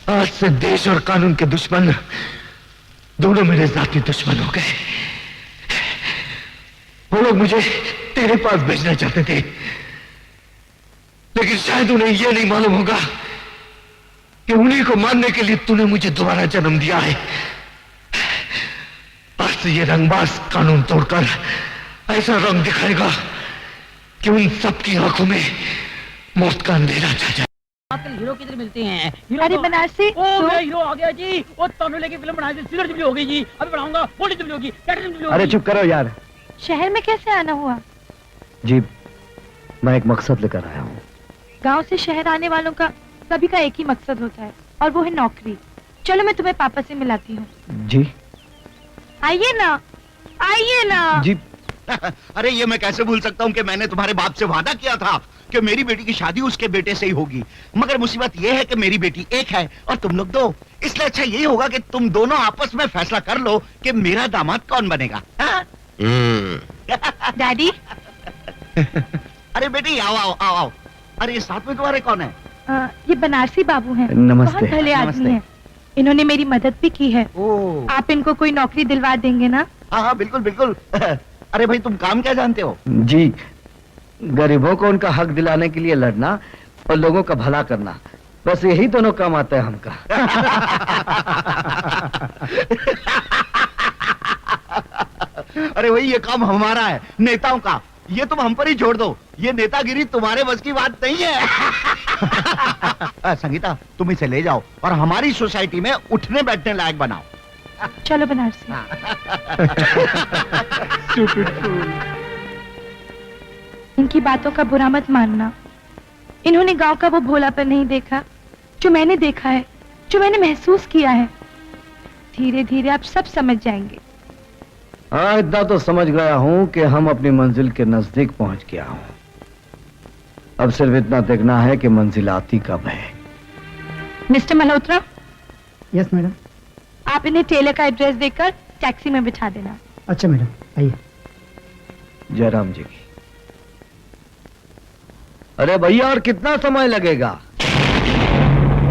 आज से देश और कानून के दुश्मन दोनों मेरे जाती दुश्मन हो गए। वो लोग मुझे तेरे पास भेजना चाहते थे, लेकिन शायद उन्हें यह नहीं मालूम होगा कि उन्हीं को मारने के लिए तूने मुझे दोबारा जन्म दिया है। आज से ये रंगबाज कानून तोड़कर ऐसा रंग दिखाएगा कि उन सबकी आंखों में मौत का अंधेरा छा जाए। आजकल हीरो किधर मिलते हैं? अरे बनारसी, मेरा हीरो आ गया जी। वो तमिल की फिल्म बनाई थी, सिल्वर जुबली हो गई जी। अभी बनाऊंगा, गोल्डन जुबली होगी, प्लैटिनम जुबली होगी। अरे चुप करो यार। शहर में कैसे आना हुआ? जी, मैं एक मकसद लेकर आया हूँ। गांव से शहर आने वालों का सभी का एक ही मकसद होता है, और वो है नौकरी। चलो मैं तुम्हें पापा से मिलाती हूँ। जी आइए ना, आइए ना। जी। अरे ये मैं कैसे भूल सकता हूँ कि मैंने तुम्हारे बाप से वादा किया था कि मेरी बेटी की शादी उसके बेटे से ही होगी। मगर मुसीबत ये है कि मेरी बेटी एक है और तुम लोग दो। इसलिए अच्छा यही होगा कि तुम दोनों आपस में फैसला कर लो कि मेरा दामाद कौन बनेगा। डैडी। अरे बेटी आओ आओ आओ आओ। अरे ये साथ में तुम्हारे कौन है? ये बनारसी बाबू हैं। नमस्ते। बहुत भले आदमी हैं। इन्होंने मेरी मदद भी की है। आप इनको कोई नौकरी दिलवा देंगे ना? हाँ हाँ बिल्कुल बिल्कुल। अरे भाई तुम काम क्या जानते हो? जी, गरीबों को उनका हक दिलाने के लिए लड़ना और लोगों का भला करना, बस यही दोनों काम आता है हमका। अरे भाई ये काम हमारा है, नेताओं का। ये तुम हम पर ही छोड़ दो, ये नेतागिरी तुम्हारे बस की बात नहीं है। संगीता तुम इसे ले जाओ और हमारी सोसाइटी में उठने बैठने लायक बनाओ। चलो बनारसी। इनकी बातों का बुरा मत मानना। इन्होंने गांव का वो भोलापन नहीं देखा जो मैंने देखा है, जो मैंने महसूस किया है। धीरे धीरे आप सब समझ जाएंगे। हाँ, इतना तो समझ गया हूँ कि हम अपनी मंजिल के नजदीक पहुंच गया हूँ। अब सिर्फ इतना देखना है कि मंजिल आती कब है। मिस्टर मल्होत्रा। Yes madam. आप इन्हें टेलर का एड्रेस देकर टैक्सी में बिठा देना। अच्छा मैडम, आइए। जयराम जी की। अरे भैया और कितना समय लगेगा?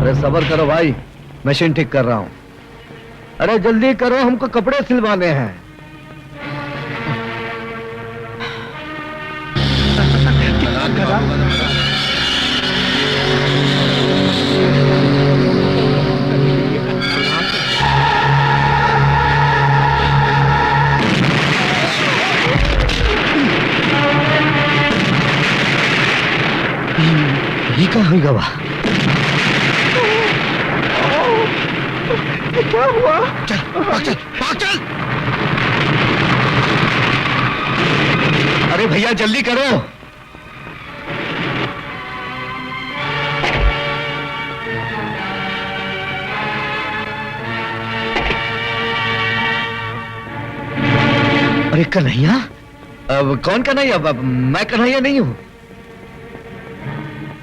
अरे सब्र करो भाई, मशीन ठीक कर रहा हूं। अरे जल्दी करो, हमको कपड़े सिलवाने हैं। ये कहाँ हुई गवा? क्या हुआ? चल, भाग चल, भाग चल। अरे भैया जल्दी करो। अरे कन्हैया? अब कौन कन्हैया? अब मैं कन्हैया नहीं हूं।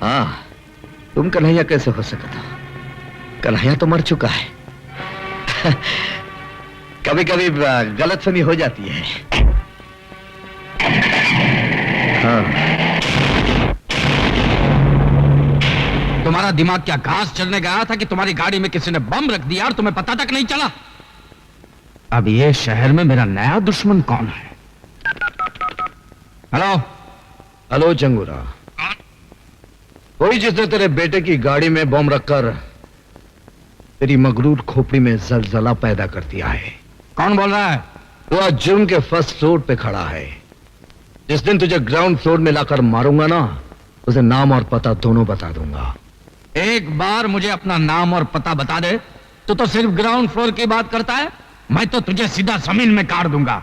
हाँ, तुम कन्हैया कैसे हो सकता? कन्हैया तो मर चुका है। कभी कभी गलतफहमी हो जाती है। हाँ। तुम्हारा दिमाग क्या घास चढ़ने गया था कि तुम्हारी गाड़ी में किसी ने बम रख दिया और तुम्हें पता तक नहीं चला? अब ये शहर में मेरा नया दुश्मन कौन है? हेलो? हेलो जंगूरा। वही जिसने तेरे बेटे की गाड़ी में बम रखकर तेरी मगरूर खोपड़ी में जलजला पैदा कर दिया है। कौन बोल रहा है? वो आज जुर्म के फर्स्ट फ्लोर पे खड़ा है। जिस दिन तुझे ग्राउंड फ्लोर में लाकर मारूंगा ना, उसे नाम और पता दोनों बता दूंगा। एक बार मुझे अपना नाम और पता बता दे तो सिर्फ ग्राउंड फ्लोर की बात करता है। मैं तो तुझे सीधा जमीन में काट दूंगा,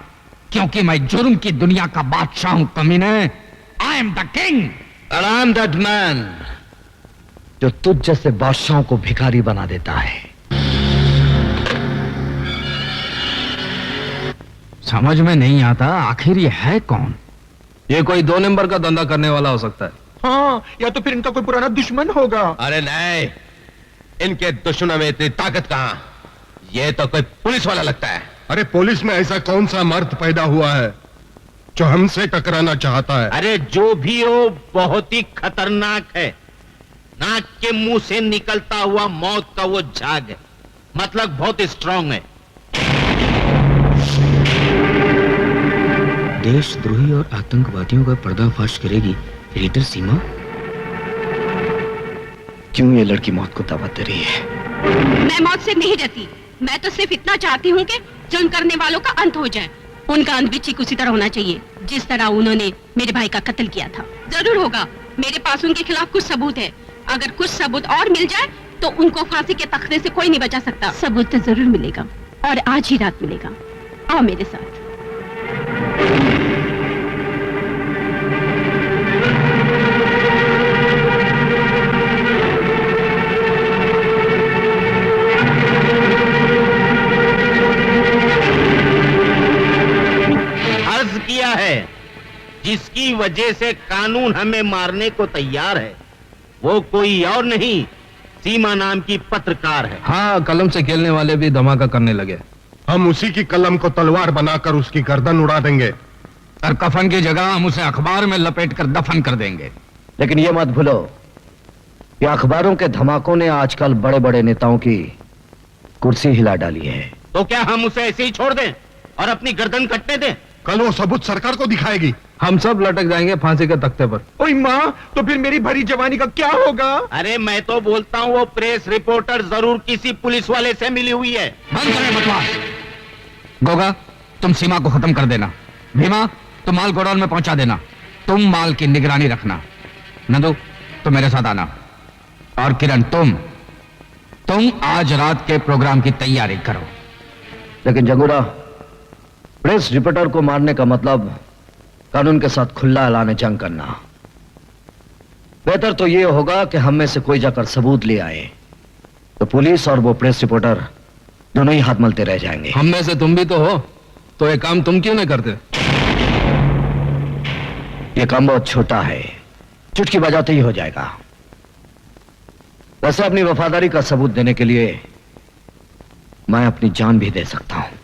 क्योंकि मैं जुर्म की दुनिया का बादशाह हूं कमीने। I am the king And I am that man जो तुझ जैसे बादशाहों को भिखारी बना देता है। समझ में नहीं आता आखिर ये है कौन? ये कोई 2 नंबर का धंधा करने वाला हो सकता है। हाँ, या तो फिर इनका कोई पुराना दुश्मन होगा। अरे नहीं, इनके दुश्मनों में इतनी ताकत कहां? ये तो कोई पुलिस वाला लगता है। अरे पुलिस में ऐसा कौन सा मर्द पैदा हुआ है जो हमसे टकराना चाहता है? अरे जो भी हो, बहुत ही खतरनाक है। नाक के मुंह से निकलता हुआ मौत का वो झाग है, मतलब बहुत स्ट्रांग है। देशद्रोही और आतंकवादियों का पर्दाफाश करेगी रीडर सीमा। क्यों ये लड़की मौत को दावत दे रही है? मैं मौत से नहीं डरती। मैं तो सिर्फ इतना चाहती हूँ कि जुर्म करने वालों का अंत हो जाए। उनका अंत भी ठीक उसी तरह होना चाहिए जिस तरह उन्होंने मेरे भाई का कत्ल किया था। जरूर होगा। मेरे पास उनके खिलाफ कुछ सबूत है। अगर कुछ सबूत और मिल जाए तो उनको फांसी के तख्ते से कोई नहीं बचा सकता। सबूत तो जरूर मिलेगा, और आज ही रात मिलेगा। आओ मेरे साथ। अर्ज किया है, जिसकी वजह से कानून हमें मारने को तैयार है, वो कोई और नहीं, सीमा नाम की पत्रकार है। हाँ, कलम से खेलने वाले भी धमाका करने लगे। हम उसी की कलम को तलवार बनाकर उसकी गर्दन उड़ा देंगे, और कफन की जगह हम उसे अखबार में लपेट कर दफन कर देंगे। लेकिन ये मत भूलो कि अखबारों के धमाकों ने आजकल बड़े बड़े नेताओं की कुर्सी हिला डाली है। तो क्या हम उसे ऐसे ही छोड़ दें और अपनी गर्दन कटने दें? कल वो सबूत सरकार को दिखाएगी। हम सब लटक जाएंगे फांसी के तख्ते पर। ओए माँ, तो फिर मेरी भरी जवानी का क्या होगा? अरे मैं तो बोलता हूँ वो प्रेस रिपोर्टर जरूर किसी पुलिस वाले से मिली हुई है। बंद करें बकवास। गोगा, तुम सीमा को खत्म कर देना। भीमा, तुम माल गोडाउन में पहुंचा देना। तुम माल की निगरानी रखना। नंदू, तुम मेरे साथ आना। और किरण, तुम आज रात के प्रोग्राम की तैयारी करो। लेकिन जगूरा, प्रेस रिपोर्टर को मारने का मतलब कानून के साथ खुला ऐलान जंग करना। बेहतर तो यह होगा कि हम में से कोई जाकर सबूत ले आए, तो पुलिस और वो प्रेस रिपोर्टर दोनों ही हाथ मलते रह जाएंगे। हम में से तुम भी तो हो, तो ये काम तुम क्यों नहीं करते? ये काम बहुत छोटा है, चुटकी बजाते ही हो जाएगा। वैसे अपनी वफादारी का सबूत देने के लिए मैं अपनी जान भी दे सकता हूं।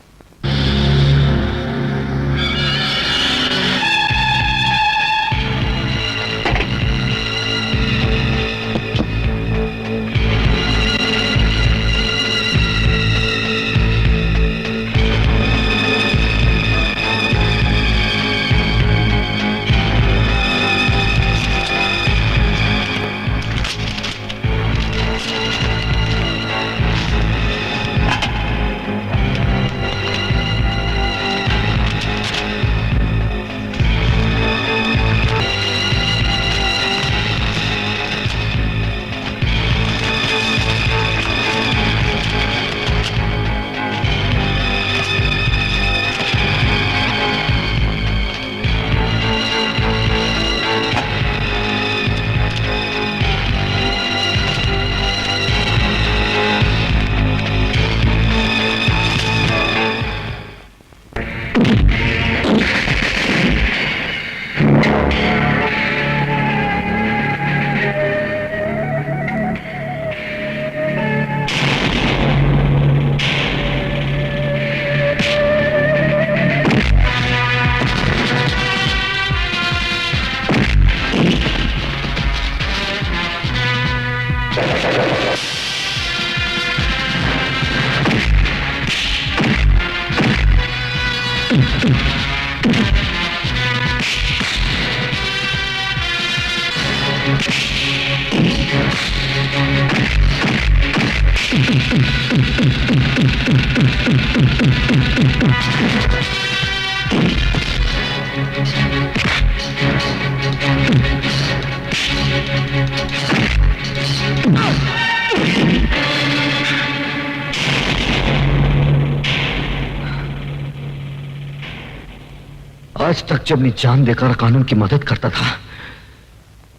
आज तक जब मैं जान देकर कानून की मदद करता था,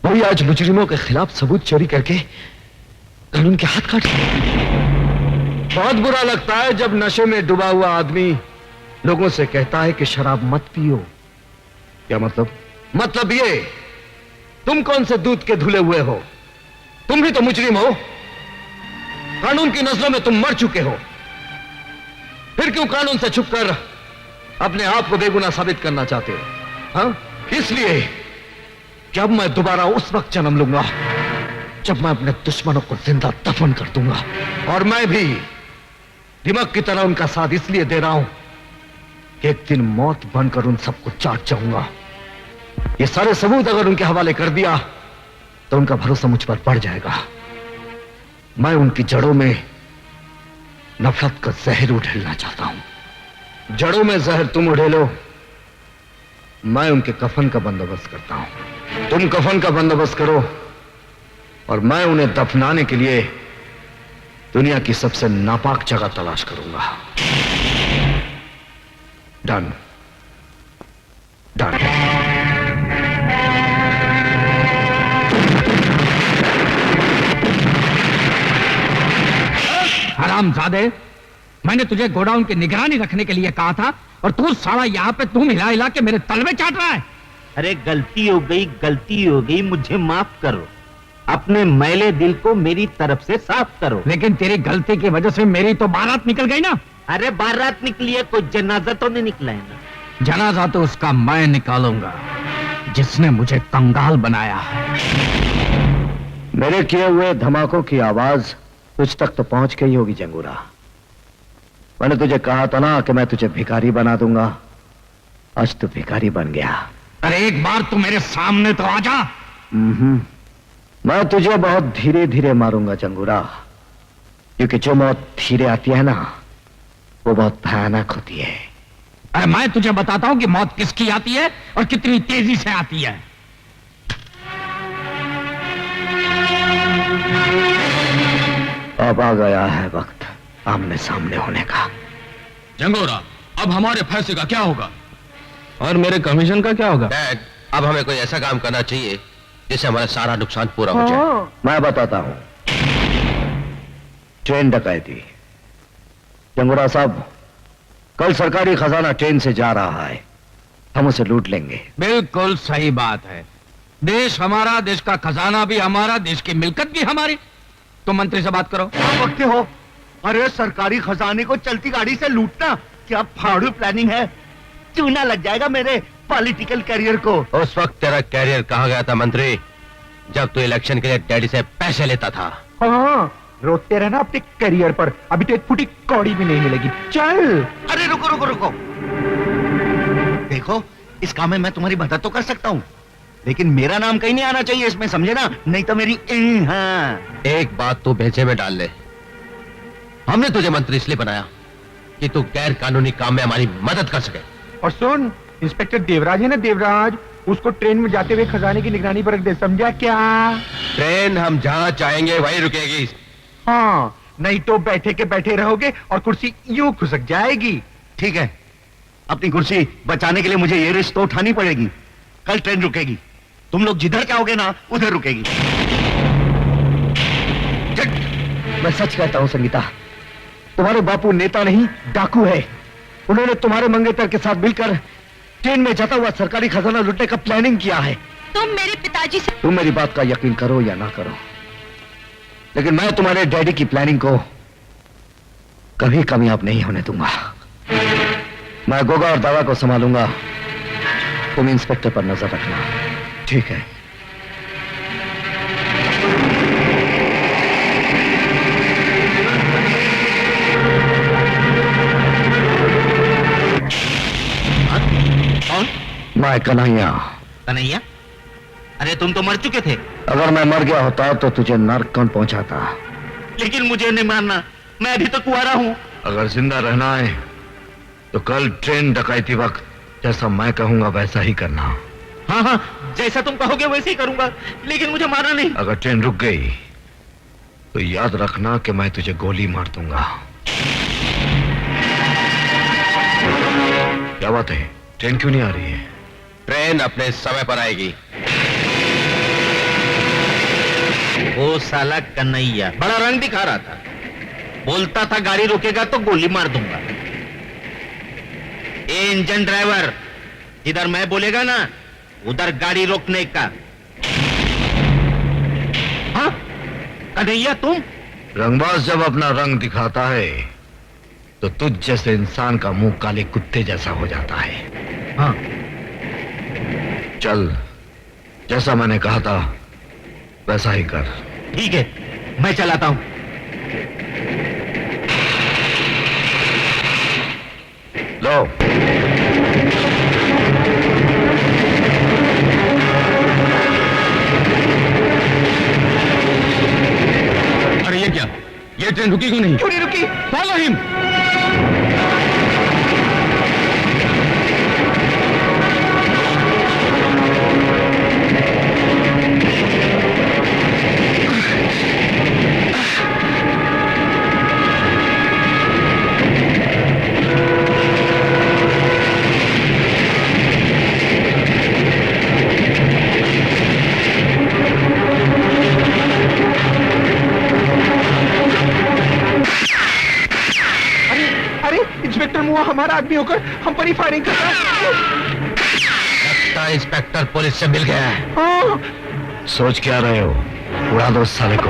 वही आज मुजरिमों के खिलाफ सबूत चोरी करके कानून के हाथ काट दिए। बहुत बुरा लगता है जब नशे में डूबा हुआ आदमी लोगों से कहता है कि शराब मत पियो। क्या मतलब? मतलब ये, तुम कौन से दूध के धुले हुए हो? तुम भी तो मुजरिम हो। कानून की नजरों में तुम मर चुके हो। फिर क्यों कानून से छुपकर अपने आप को बेगुनाह साबित करना चाहते हो? हाँ? इसलिए कि अब मैं दोबारा उस वक्त जन्म लूंगा जब मैं अपने दुश्मनों को जिंदा दफन कर दूंगा। और मैं भी दिमाग की तरह उनका साथ इसलिए दे रहा हूं कि एक दिन मौत बनकर उन सबको चाट जाऊंगा। ये सारे सबूत अगर उनके हवाले कर दिया तो उनका भरोसा मुझ पर बढ़ जाएगा। मैं उनकी जड़ों में नफरत का जहर उड़ेलना चाहता हूं। जड़ों में जहर तुम उड़ेलो, मैं उनके कफन का बंदोबस्त करता हूं। तुम कफन का बंदोबस्त करो और मैं उन्हें दफनाने के लिए दुनिया की सबसे नापाक जगह तलाश करूंगा। Done done. हरामजादे, मैंने तुझे गोडाउन की निगरानी रखने के लिए कहा था और तू साला यहाँ पे तुम हिला हिला के मेरे तलवे चाट रहा है। अरे गलती हो गई, मुझे माफ करो। अपने मैले दिल को मेरी तरफ से साफ करो। लेकिन तेरी गलती की वजह से मेरी तो बारात निकल गई ना। अरे बारात निकली है, कोई जनाजा तो नहीं निकला है ना। जनाजा तो उसका मैं निकालूंगा जिसने मुझे कंगाल बनाया है। मेरे किए हुए धमाकों की आवाज तुझ तक तो पहुंच गई होगी जंगूरा। मैंने तुझे कहा था ना कि मैं तुझे भिखारी बना दूंगा। आज तू भिखारी बन गया। अरे एक बार तू मेरे सामने तो आ जा। मैं तुझे बहुत धीरे धीरे मारूंगा जंगूरा, क्योंकि जो मौत धीरे आती है ना वो बहुत भयानक होती है। अरे मैं तुझे बताता हूं कि मौत किसकी आती है और कितनी तेजी से आती है। अब आ गया है वक्त आमने सामने होने का। जंगोरा, अब हमारे फैसले का क्या होगा? और मेरे कमीशन का क्या होगा? डैड, अब हमें कोई ऐसा काम करना चाहिए जिससे हमारा सारा नुकसान पूरा हो जाए। मैं बताता हूं। ट्रेन डकैती। जंगूरा साहब, कल सरकारी खजाना ट्रेन से जा रहा है, हम उसे लूट लेंगे। बिल्कुल सही बात है। देश हमारा, देश का खजाना भी हमारा, देश की मिल्कत भी हमारी। तो मंत्री से बात करो। वक्त हो। अरे सरकारी खजाने को चलती गाड़ी से लूटना क्या फाड़ू प्लानिंग है? चूना लग जाएगा मेरे पॉलिटिकल करियर को। उस वक्त तेरा कैरियर कहाँ गया था मंत्री, जब तू इलेक्शन के लिए डैडी से पैसे लेता था? हाँ, रोते रहना अपने करियर पर, अभी तो एक फुटी कौड़ी भी नहीं मिलेगी। चल। अरे रुको रुको रुको, देखो इस काम में मैं तुम्हारी मदद तो कर सकता हूँ, लेकिन मेरा नाम कहीं नहीं आना चाहिए इसमें, समझे ना? नहीं तो मेरी हाँ। एक बात तू भेजे में डाल ले, हमने तुझे मंत्री इसलिए बनाया कि तू गैर कानूनी काम में हमारी मदद कर सके। और सुन, इंस्पेक्टर देवराज है ना, देवराज, उसको ट्रेन में जाते हुए खजाने की निगरानी पर रख दे, समझा क्या? ट्रेन हम जहाँ चाहेंगे वहीं रुकेगी। हाँ, नहीं तो बैठे के बैठे रहोगे और कुर्सी यूं खुसक जाएगी। ठीक है, अपनी कुर्सी बचाने के लिए मुझे ये रिस्क तो उठानी पड़ेगी। कल ट्रेन रुकेगी, तुम लोग जिधर चाहोगे ना उधर रुकेगी। मैं सच कहता हूं संगीता, तुम्हारे बापू नेता नहीं डाकू है। उन्होंने तुम्हारे मंगेतर के साथ मिलकर ट्रेन में जाता हुआ सरकारी खजाना लूटने का प्लानिंग किया है। तुम मेरे पिताजी से तुम मेरी बात का यकीन करो या ना करो, लेकिन मैं तुम्हारे डैडी की प्लानिंग को कभी कामयाब नहीं होने दूंगा। मैं गोगा और दावा को संभालूंगा, तुम इंस्पेक्टर पर नजर रखना, ठीक है? मैं कन्हैया। कन्हैया? अरे तुम तो मर चुके थे। अगर मैं मर गया होता तो तुझे नर्क कौन पहुंचाता? लेकिन मुझे नहीं मारना, मैं अभी तो कुंवारा हूँ। अगर जिंदा रहना है तो कल ट्रेन डकैती वक्त जैसा मैं कहूंगा वैसा ही करना। हाँ हाँ, जैसा तुम कहोगे वैसे ही करूंगा, लेकिन मुझे मारना नहीं। अगर ट्रेन रुक गई तो याद रखना कि मैं तुझे गोली मार दूंगा। क्या बात है, ट्रेन क्यों नहीं आ रही है? ट्रेन अपने समय पर आएगी। वो साला कन्हैया बड़ा रंग दिखा रहा था, बोलता था गाड़ी रुकेगा तो गोली मार दूंगा। ए इंजन ड्राइवर, जिधर मैं बोलेगा ना उधर गाड़ी रोकने का। हाँ कन्हैया तुम? रंगबाज जब अपना रंग दिखाता है तो तुझ जैसे इंसान का मुंह काले कुत्ते जैसा हो जाता है। हाँ चल, जैसा मैंने कहा था वैसा ही कर। ठीक है, मैं चलाता हूं। लो। अरे ये क्या, ये ट्रेन रुकी क्यों नहीं? क्यों नहीं रुकी? Follow him. इंस्पेक्टर मुआ हमारा आदमी होकर हम पर ही फायरिंग कर रहा है। लगता है इंस्पेक्टर पुलिस से मिल गया है। हाँ। सोच क्या रहे हो? उड़ा दो उस साले को।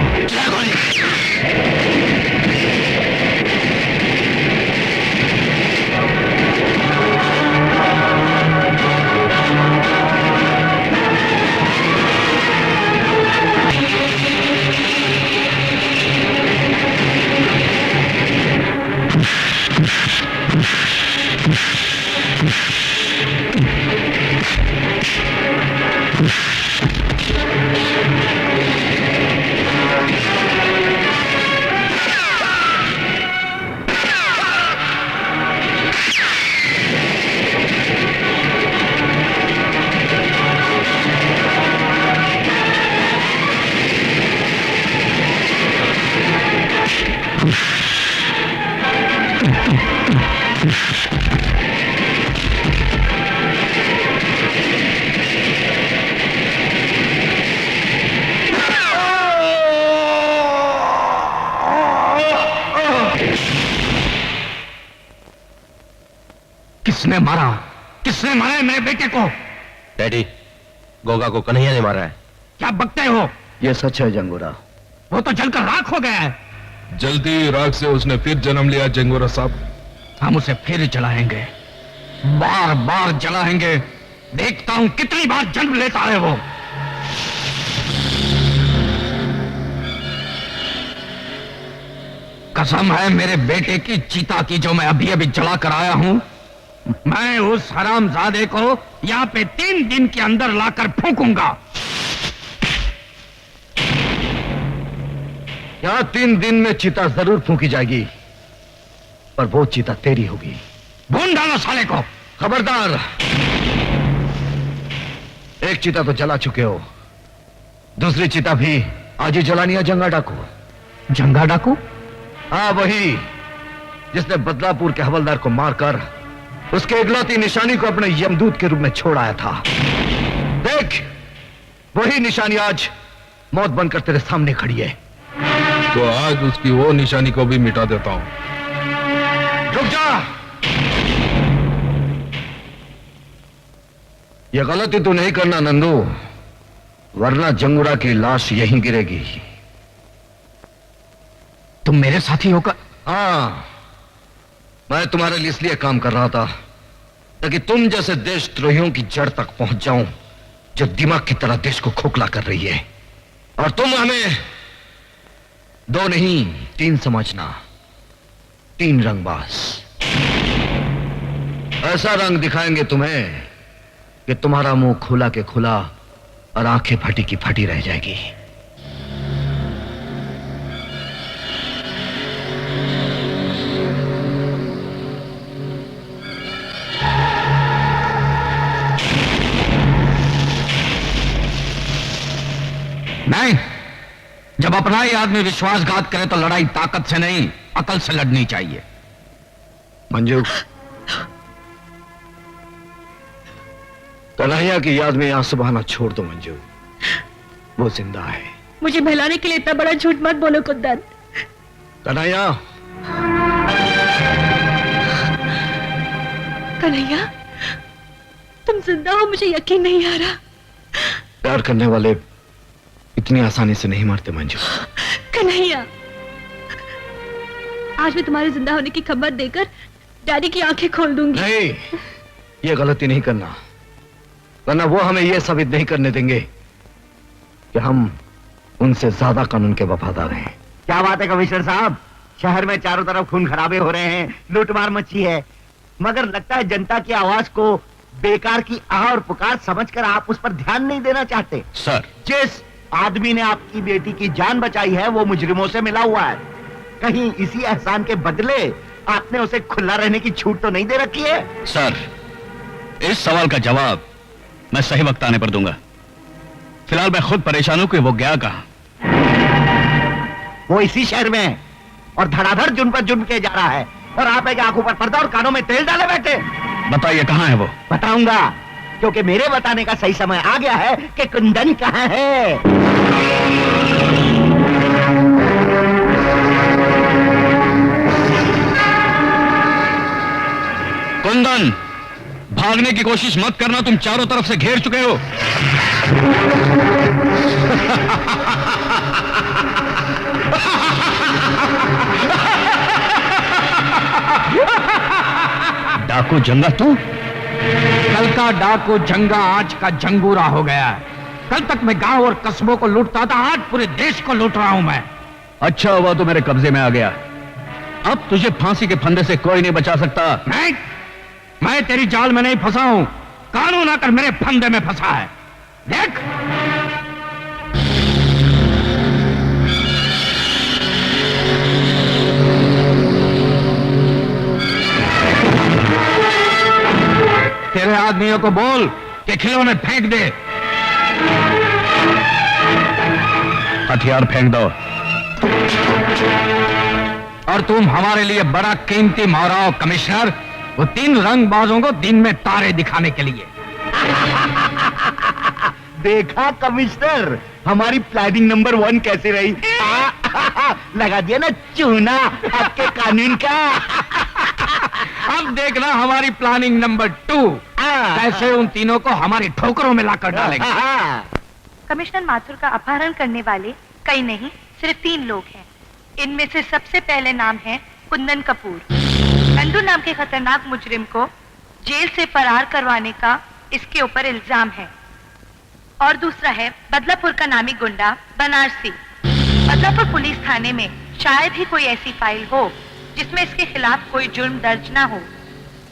किसने मारा? किसने मारा है मेरे बेटे को? डैडी, गोगा को कन्हैया ने मारा है। क्या बकते हो? ये सच है जंगोरा। वो तो जलकर राख हो गया है। जलती राख से उसने फिर जन्म लिया जंगोरा साहब। हम उसे फिर जलाएंगे, बार बार जलाएंगे। देखता हूं कितनी बार जन्म लेता है वो। कसम है मेरे बेटे की चीता की जो मैं अभी अभी जला कर आया हूं, मैं उस हरामजादे को यहां पे 3 दिन के अंदर लाकर फूंकूंगा। यहां 3 दिन में चिता जरूर फूंकी जाएगी, पर वो चिता तेरी होगी। भून डालो साले को। खबरदार, एक चिता तो जला चुके हो, दूसरी चिता भी आज ही जलानी है। जंगा डाकू। जंगा डाकू? हाँ, वही जिसने बदलापुर के हवलदार को मारकर उसके इकलौती निशानी को अपने यमदूत के रूप में छोड़ आया था। देख, वही निशानी आज मौत बनकर तेरे सामने खड़ी है। तो आज उसकी वो निशानी को भी मिटा देता हूं। रुक जा। यह गलती तो नहीं करना नंदू, वरना जंगुरा की लाश यहीं गिरेगी। तुम मेरे साथी होकर? हाँ, मैं तुम्हारे लिए इसलिए काम कर रहा था ताकि तुम जैसे देशद्रोहियों की जड़ तक पहुंच जाऊं, जो दिमाग की तरह देश को खोखला कर रही है। और तुम हमें 2 नहीं 3 समझना। 3 रंगबाज। ऐसा रंग दिखाएंगे तुम्हें कि तुम्हारा मुंह खुला के खुला और आंखें फटी की फटी रह जाएगी। नहीं, जब अपना ही आदमी विश्वासघात करे तो लड़ाई ताकत से नहीं, अकल से लड़नी चाहिए। मंजू, कन्हैया की याद में आंसू बहाना छोड़ दो मंजू, वो जिंदा है। मुझे बहलाने के लिए इतना बड़ा झूठ मत बोलो कुंदन। कन्हैया, कन्हैया, तुम जिंदा हो, मुझे यकीन नहीं आ रहा। प्यार करने वाले इतनी आसानी से नहीं मरते मंजू। कन्हैया, आज मैं तुम्हारे जिंदा होने की खबर देकर डैडी की आंखें खोल दूंगी। नहीं, ये गलती नहीं करना, वरना वो हमें ये साबित नहीं करने देंगे कि हम उनसे ज्यादा कानून के वफादार हैं। क्या बात है कमिश्नर साहब, शहर में चारों तरफ खून खराबे हो रहे हैं, लूटमार मची है, मगर लगता है जनता की आवाज को बेकार की आह और पुकार समझकर आप उस पर ध्यान नहीं देना चाहते। सर, जिस आदमी ने आपकी बेटी की जान बचाई है वो मुजरिमों से मिला हुआ है, कहीं इसी एहसान के बदले आपने उसे खुला रहने की छूट तो नहीं दे रखी है? सर, इस सवाल का जवाब मैं सही वक्त आने पर दूंगा। फिलहाल मैं खुद परेशान हूं कि वो गया कहां। वो इसी शहर में है और धड़ाधड़ जुर्म पर जुर्म किया जा रहा है, और आप एक आंखों पर पर्दा और कानों में तेल डाले बैठे। बताइए कहां है वो? बताऊंगा, क्योंकि मेरे बताने का सही समय आ गया है कि कुंदन कहां है। कुंदन, भागने की कोशिश मत करना, तुम चारों तरफ से घेर चुके हो। डाकू जंगा तू? कल का डाकू जंगा आज का जंगूरा हो गया है। कल तक मैं गांव और कस्बों को लूटता था, आज पूरे देश को लूट रहा हूं मैं। अच्छा हुआ तो मेरे कब्जे में आ गया, अब तुझे फांसी के फंदे से कोई नहीं बचा सकता। नहीं, मैं तेरी जाल में नहीं फंसा हूं, कानून आकर मेरे फंदे में फंसा है। देख, तेरे आदमियों को बोल कि खिलौने फेंक दे। हथियार फेंक दो। और तुम हमारे लिए बड़ा कीमती माराओ कमिश्नर, वो 3 रंगबाजों को दिन में तारे दिखाने के लिए। देखा कमिश्नर, हमारी प्लानिंग नंबर 1 कैसी रही? लगा दिया ना चूना आपके कानून का। अब देखना हमारी प्लानिंग नंबर 2 कैसे उन तीनों को हमारी ठोकरों में लाकर डालेंगे। कमिश्नर माथुर का अपहरण करने वाले कई नहीं, सिर्फ 3 लोग हैं। इनमें से सबसे पहले नाम है कुंदन कपूर। नंदू नाम के खतरनाक मुजरिम को जेल से फरार करवाने का इसके ऊपर इल्जाम है। और दूसरा है बदलापुर का नामी गुंडा बनारसी। बदलापुर पुलिस थाने में शायद ही कोई ऐसी फाइल हो जिसमें इसके खिलाफ कोई जुर्म दर्ज ना हो।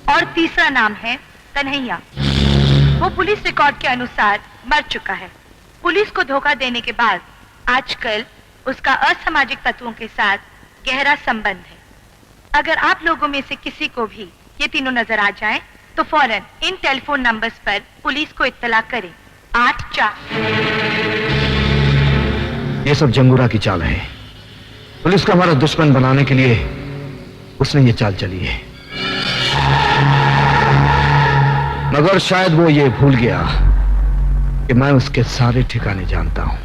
और तीसरा नाम है कन्हैया। वो पुलिस रिकॉर्ड के अनुसार मर चुका है। पुलिस को धोखा देने के बाद आजकल उसका असामाजिक तत्वों के साथ गहरा संबंध है। अगर आप लोगों में से किसी को भी ये तीनों नजर आ जाएं, तो फौरन इन टेलीफोन नंबर्स पर पुलिस को इत्तला करें। 84। ये सब जंगूरा की चाल है। पुलिस को हमारा दुश्मन बनाने के लिए उसने ये चाल चली है, मगर शायद वो ये भूल गया कि मैं उसके सारे ठिकाने जानता हूं।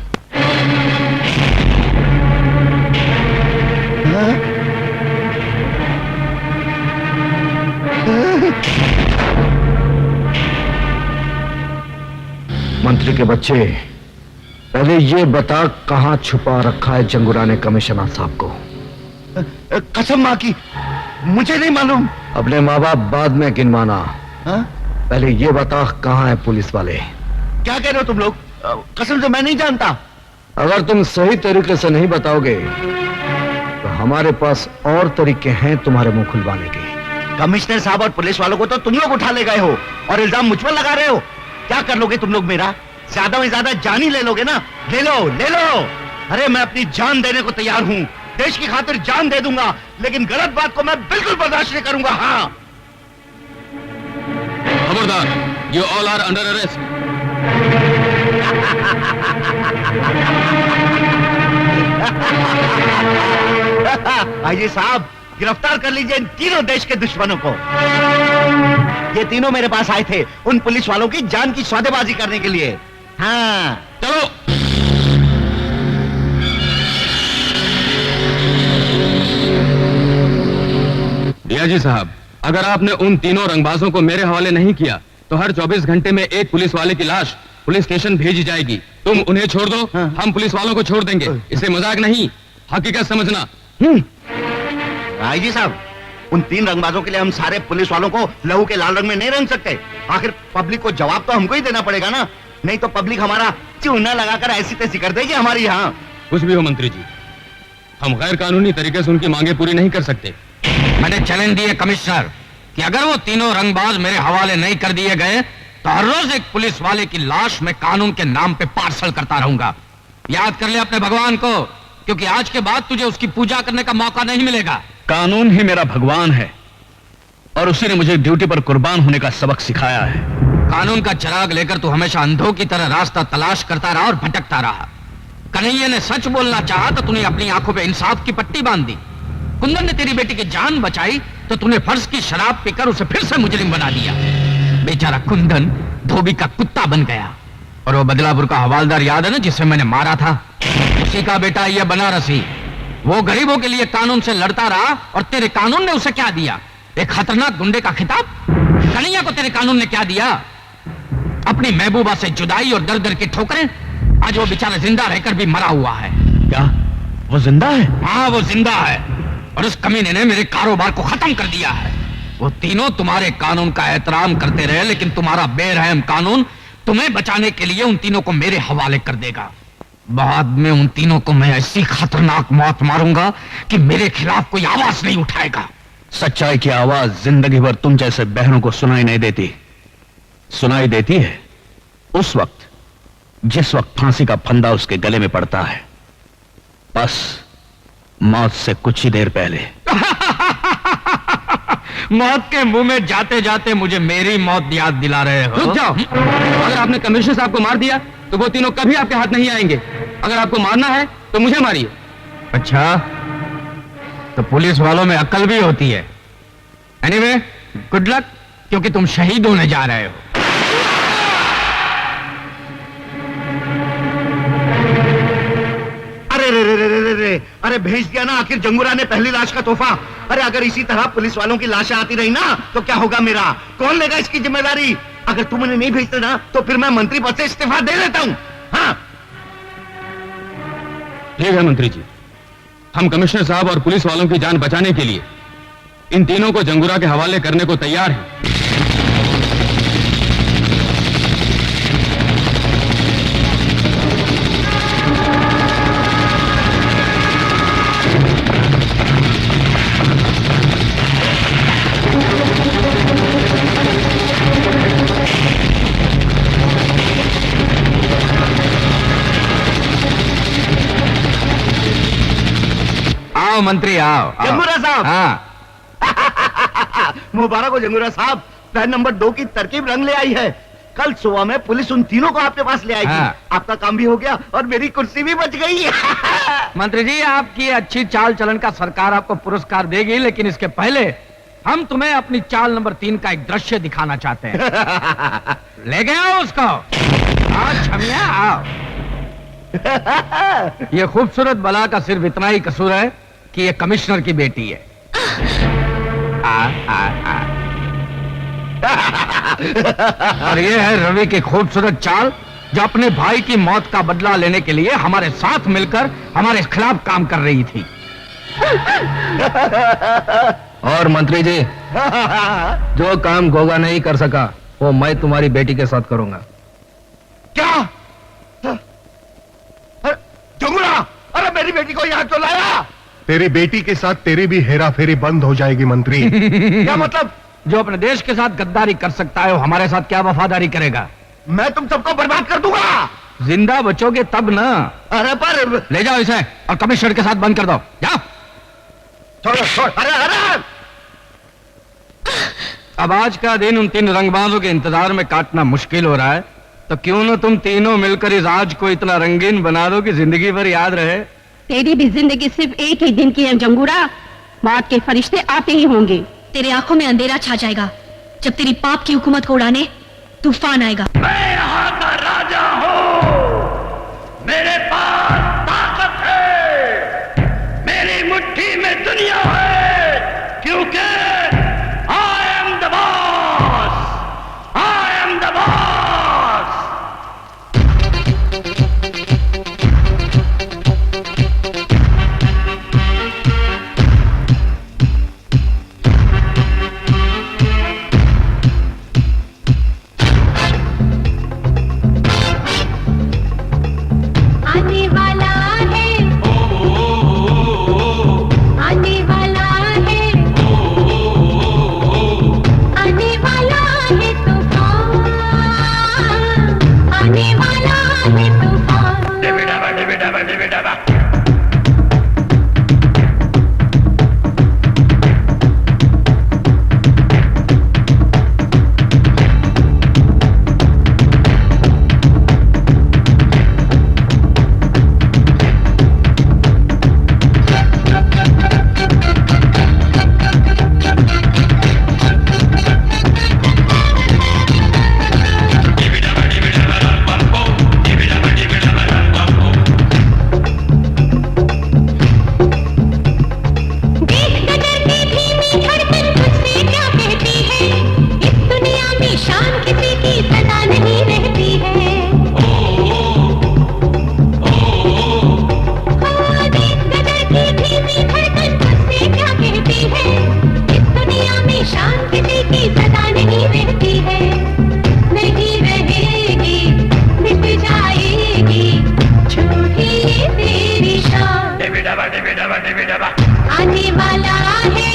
मंत्री के बच्चे, पहले ये बता कहां छुपा रखा है जंगूरा ने कमिश्नर साहब को? कसम मां की, मुझे नहीं मालूम। अपने माँ बाप बाद में गिनवाना, पहले ये बता कहां है पुलिस वाले? क्या कह रहे हो तुम लोग? कसम से मैं नहीं जानता। अगर तुम सही तरीके से नहीं बताओगे तो हमारे पास और तरीके हैं तुम्हारे मुंह खुलवाने के। कमिश्नर साहब और पुलिस वालों को तो तुम लोग उठा ले गए हो और इल्जाम मुझ पर लगा रहे हो। क्या कर लोगे तुम लोग मेरा? ज्यादा में ज्यादा जान ही ले लोगे ना? ले लो, ले लो। अरे मैं अपनी जान देने को तैयार हूं, देश की खातिर जान दे दूंगा, लेकिन गलत बात को मैं बिल्कुल बर्दाश्त नहीं करूंगा। हाँ, खबरदार, you all are under arrest. आइए साहब, गिरफ्तार कर लीजिए इन तीनों देश के दुश्मनों को। ये तीनों मेरे पास आए थे उन पुलिस वालों की जान की सौदेबाजी करने के लिए। हाँ चलो। जी साहब, अगर आपने उन तीनों रंगबाजों को मेरे हवाले नहीं किया तो हर 24 घंटे में एक पुलिस वाले की लाश पुलिस स्टेशन भेजी जाएगी। तुम उन्हें छोड़ दो, हम पुलिस वालों को छोड़ देंगे। इसे मजाक नहीं, हकीकत समझना। जी साहब, उन तीन रंगबाजों के लिए हम सारे पुलिस वालों को लहू के लाल रंग में नहीं रंग सकते। आखिर पब्लिक को जवाब तो हमको ही देना पड़ेगा ना, नहीं तो पब्लिक हमारा चूना लगाकर ऐसी तैसी कर देगी हमारी यहाँ। कुछ भी हो मंत्री जी, हम गैर कानूनी तरीके से उनकी मांगे पूरी नहीं कर सकते। मैंने चैलेंज दिए कमिश्नर कि अगर वो तीनों रंगबाज मेरे हवाले नहीं कर दिए गए तो हर रोज एक पुलिस वाले की लाश मैं कानून के नाम पे पार्सल करता रहूंगा। याद कर ले अपने भगवान को, क्योंकि आज के बाद तुझे उसकी पूजा करने का मौका नहीं मिलेगा। कानून ही मेरा भगवान है और उसी ने मुझे ड्यूटी पर कुर्बान होने का सबक सिखाया है। कानून का चिराग लेकर तू हमेशा अंधों की तरह रास्ता तलाश करता रहा और भटकता रहा। कन्हैया ने सच बोलना चाहा तो तूने अपनी आंखों पे इंसाफ की पट्टी बांध दी। कुंदन ने तेरी बेटी की जान बचाई तो तूने फर्ज की शराब पीकर उसे फिर से मुजरिम बना दिया। बेचारा कुंदन धोबी का कुत्ता बन गया। और वो बदलापुर का हवालदार याद है ना, जिसे मैंने मारा था? उसी का बेटा ये बनारसी। वो गरीबों के लिए कानून से लड़ता रहा और तेरे कानून ने उसे क्या दिया? एक खतरनाक गुंडे का खिताब। कन्हैया को तेरे कानून ने क्या दिया? अपनी महबूबा से जुदाई और दर दर की ठोकरें। आज वो बेचारा जिंदा रहकर भी मरा हुआ है। क्या वो जिंदा है? हाँ, वो जिंदा है और उस कमीने ने मेरे कारोबार को खत्म कर दिया है। वो तीनों तुम्हारे कानून का एहतराम करते रहे, लेकिन तुम्हारा बेरहम कानून तुम्हें बचाने के लिए उन तीनों को मेरे हवाले कर देगा। बाद में उन तीनों को मैं ऐसी खतरनाक मौत मारूंगा कि मेरे खिलाफ कोई आवाज नहीं उठाएगा। सच्चाई की आवाज जिंदगी भर तुम जैसे बहनों को सुनाई नहीं देती। सुनाई देती है उस वक्त जिस वक्त फांसी का फंदा उसके गले में पड़ता है, बस मौत से कुछ ही देर पहले। मौत के मुंह में जाते जाते मुझे मेरी मौत याद दिला रहे हो। रुक जाओ। अगर आपने कमिश्नर साहब को मार दिया तो वो तीनों कभी आपके हाथ नहीं आएंगे। अगर आपको मारना है तो मुझे मारिए। अच्छा, तो पुलिस वालों में अक्ल भी होती है। एनीवे, गुड लक, क्योंकि तुम शहीद होने जा रहे हो। अरे भेज दिया ना आखिर जंगूरा ने पहली लाश का तोहफा। अरे अगर इसी तरह पुलिस वालों की लाशें आती रही ना तो क्या होगा मेरा? कौन लेगा इसकी जिम्मेदारी? अगर तुम उन्हें नहीं भेजते ना तो फिर मैं मंत्री पद से इस्तीफा दे देता हूं। हाँ ठीक है मंत्री जी, हम कमिश्नर साहब और पुलिस वालों की जान बचाने के लिए इन तीनों को जंगूरा के हवाले करने को तैयार हैं। आओ मंत्री, आओ। जंगूरा साहब। हाँ। मुबारक हो जंगूरा साहब, प्लान नंबर 2 की तरकीब रंग ले आई है। कल सुबह में पुलिस उन तीनों को आपके पास ले आएगी। हाँ। आपका काम भी हो गया और मेरी कुर्सी भी बच गई। मंत्री जी, आपकी अच्छी चाल चलन का सरकार आपको पुरस्कार देगी, लेकिन इसके पहले हम तुम्हें अपनी चाल नंबर 3 का एक दृश्य दिखाना चाहते हैं। ले गए आओ उसको। आओ छमिया, आओ। ये खूबसूरत बला का सिर्फ इतना ही कसूर है कि ये कमिश्नर की बेटी है। और ये है रवि की खूबसूरत चाल, जो अपने भाई की मौत का बदला लेने के लिए हमारे साथ मिलकर हमारे खिलाफ काम कर रही थी। और मंत्री जी, जो काम गोगा नहीं कर सका वो मैं तुम्हारी बेटी के साथ करूंगा। क्या? जंगूरा, अरे मेरी बेटी को यहाँ क्यों लाया? तेरी बेटी के साथ तेरी भी हेरा फेरी बंद हो जाएगी मंत्री। क्या मतलब? जो अपने देश के साथ गद्दारी कर सकता है वो हमारे साथ क्या वफादारी करेगा? मैं तुम सबको बर्बाद कर दूंगा। जिंदा बचोगे तब ना। अरे पर ले जाओ इसे और कमिश्नर के साथ बंद कर दो। जाओ। छोड़ो, छोड़। अरे अरे अब आज का दिन उन 3 रंगबाजों के इंतजार में काटना मुश्किल हो रहा है, तो क्यों ना तुम तीनों मिलकर इस आज को इतना रंगीन बना दो कि जिंदगी भर याद रहे। तेरी भी जिंदगी सिर्फ एक ही दिन की है जंगूरा, मौत के फरिश्ते आते ही होंगे। तेरे आंखों में अंधेरा छा जाएगा जब तेरी पाप की हुकूमत को उड़ाने तूफान आएगा। मैं यहाँ का राजा हूँ, मेरे पास ताकत है, मेरी मुट्ठी में दुनिया है, क्योंकि I am the boss, I am the boss। आने वाला है, आने वाला है, आने वाला है तूफान, आने वाला है तूफान। डिबिडाबा डिबिडाबा डिबिडाबा। आने वाला है,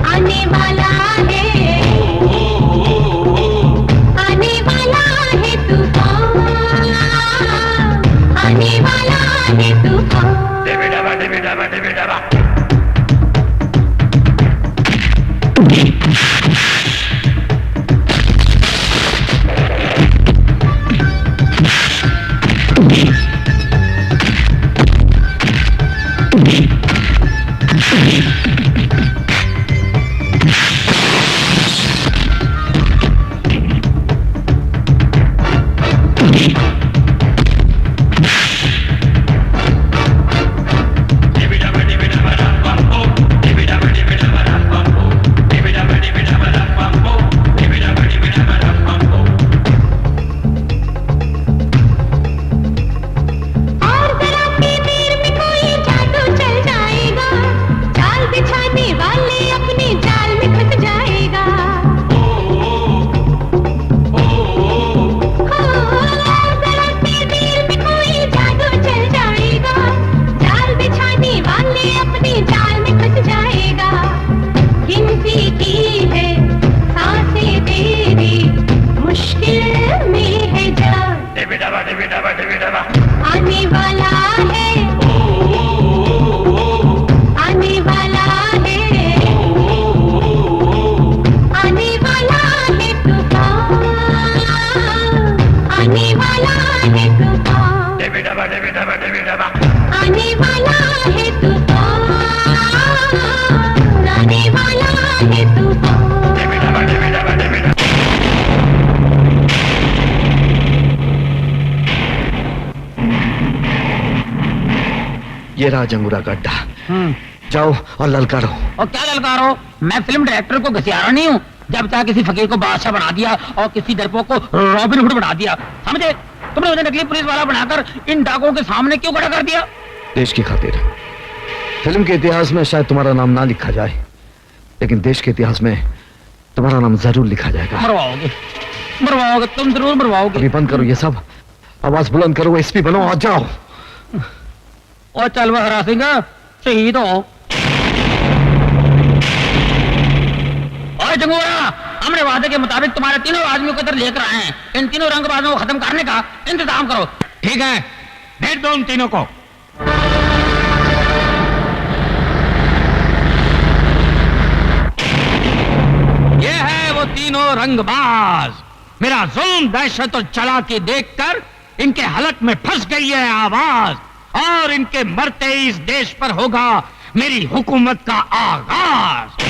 आने वाला है, आने वाला है तूफान, आने वाला है तूफान। डिबिडाबा डिबिडाबा डिबिडाबा। आने वाला है, आने वाला है, आने वाला है तूफान, आने वाला है तूफान। डिबिडाबा डिबिडाबा डिबिडाबा। आने वाला है तूफान, आने वाला है तूफान। डिबिडाबा डिबिडाबा डिबिडाबा। ये रहा जंगूरा गड्ढा, जाओ और ललकारो। और क्या ललकारो? मैं फिल्म डायरेक्टर को घसियारा नहीं हूँ। जब चाहे किसी फकीर को बादशाह बना दिया और किसी दरपो को रॉबिन हुड बना दिया, समझे? तुमने उन्हें नकली पुलिस वाला बनाकर इन डाकुओं के सामने क्यों खड़ा कर दिया? देश की खातिर। फिल्म के इतिहास में शायद तुम्हारा नाम ना लिखा जाए, लेकिन देश के इतिहास में तुम्हारा नाम जरूर लिखा जाएगा। मरवाओगे, मरवाओगे, तुम जरूर मरवाओगे। अभी बंद करो ये सब, आवाज बुलंद करो, एसपी बनो और जाओ। और चल वह हरा सिंह, शहीद हो। और जंगूरा, हमने वादे के मुताबिक तुम्हारे तीनों आदमियों को इधर लेकर आए हैं। इन तीनों रंगबाजों को खत्म करने का इंतजाम करो। ठीक है, भेज दो उन तीनों को। ये है वो तीनों रंगबाज मेरा जुल्म, दहशत और चालाकी देखकर इनके हलक में फंस गई है आवाज, और इनके मरते ही इस देश पर होगा मेरी हुकूमत का आगाज।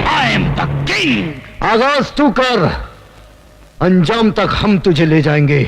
I am the king. आगाज तू कर, अंजाम तक हम तुझे ले जाएंगे।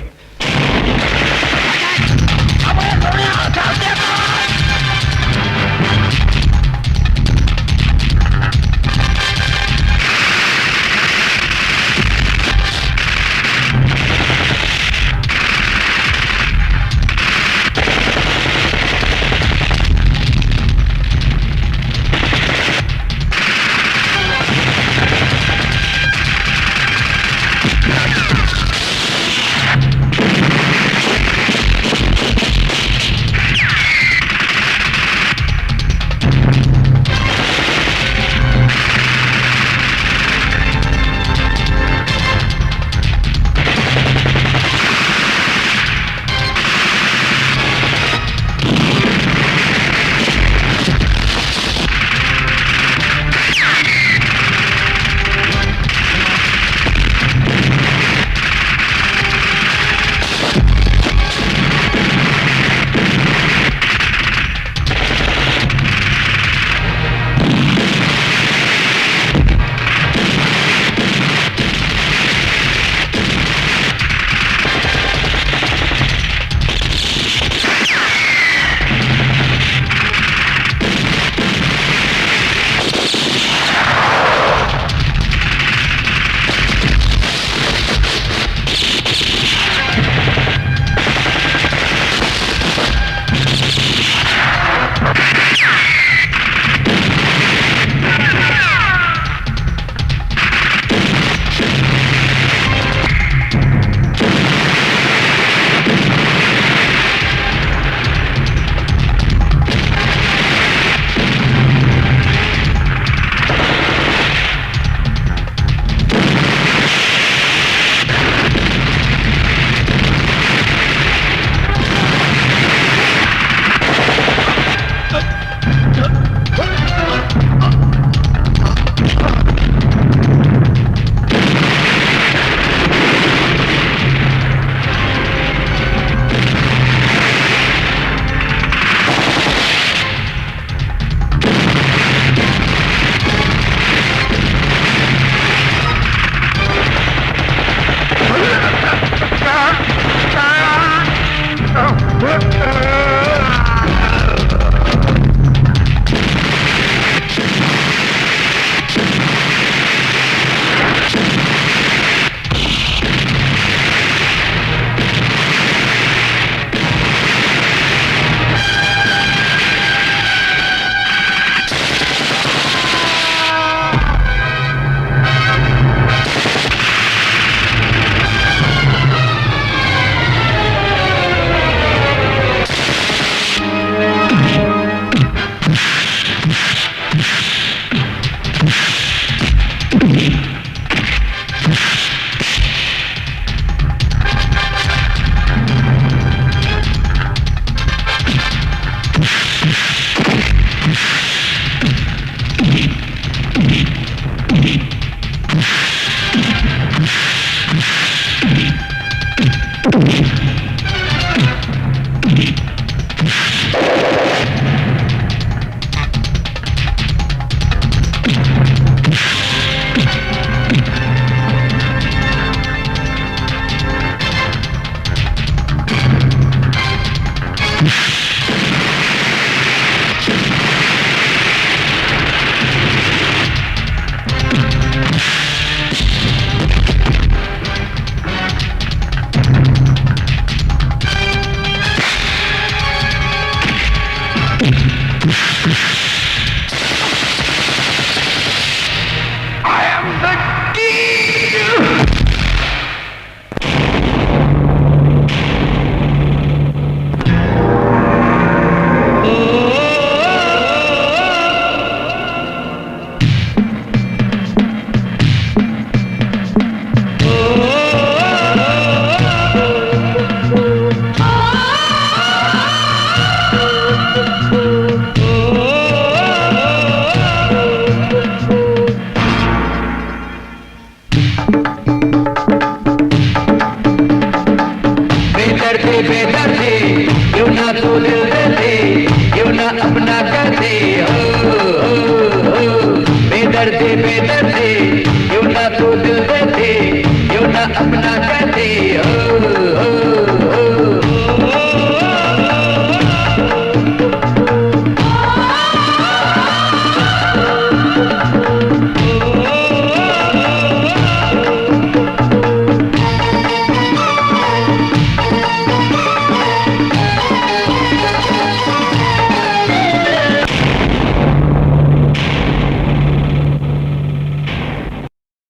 डोले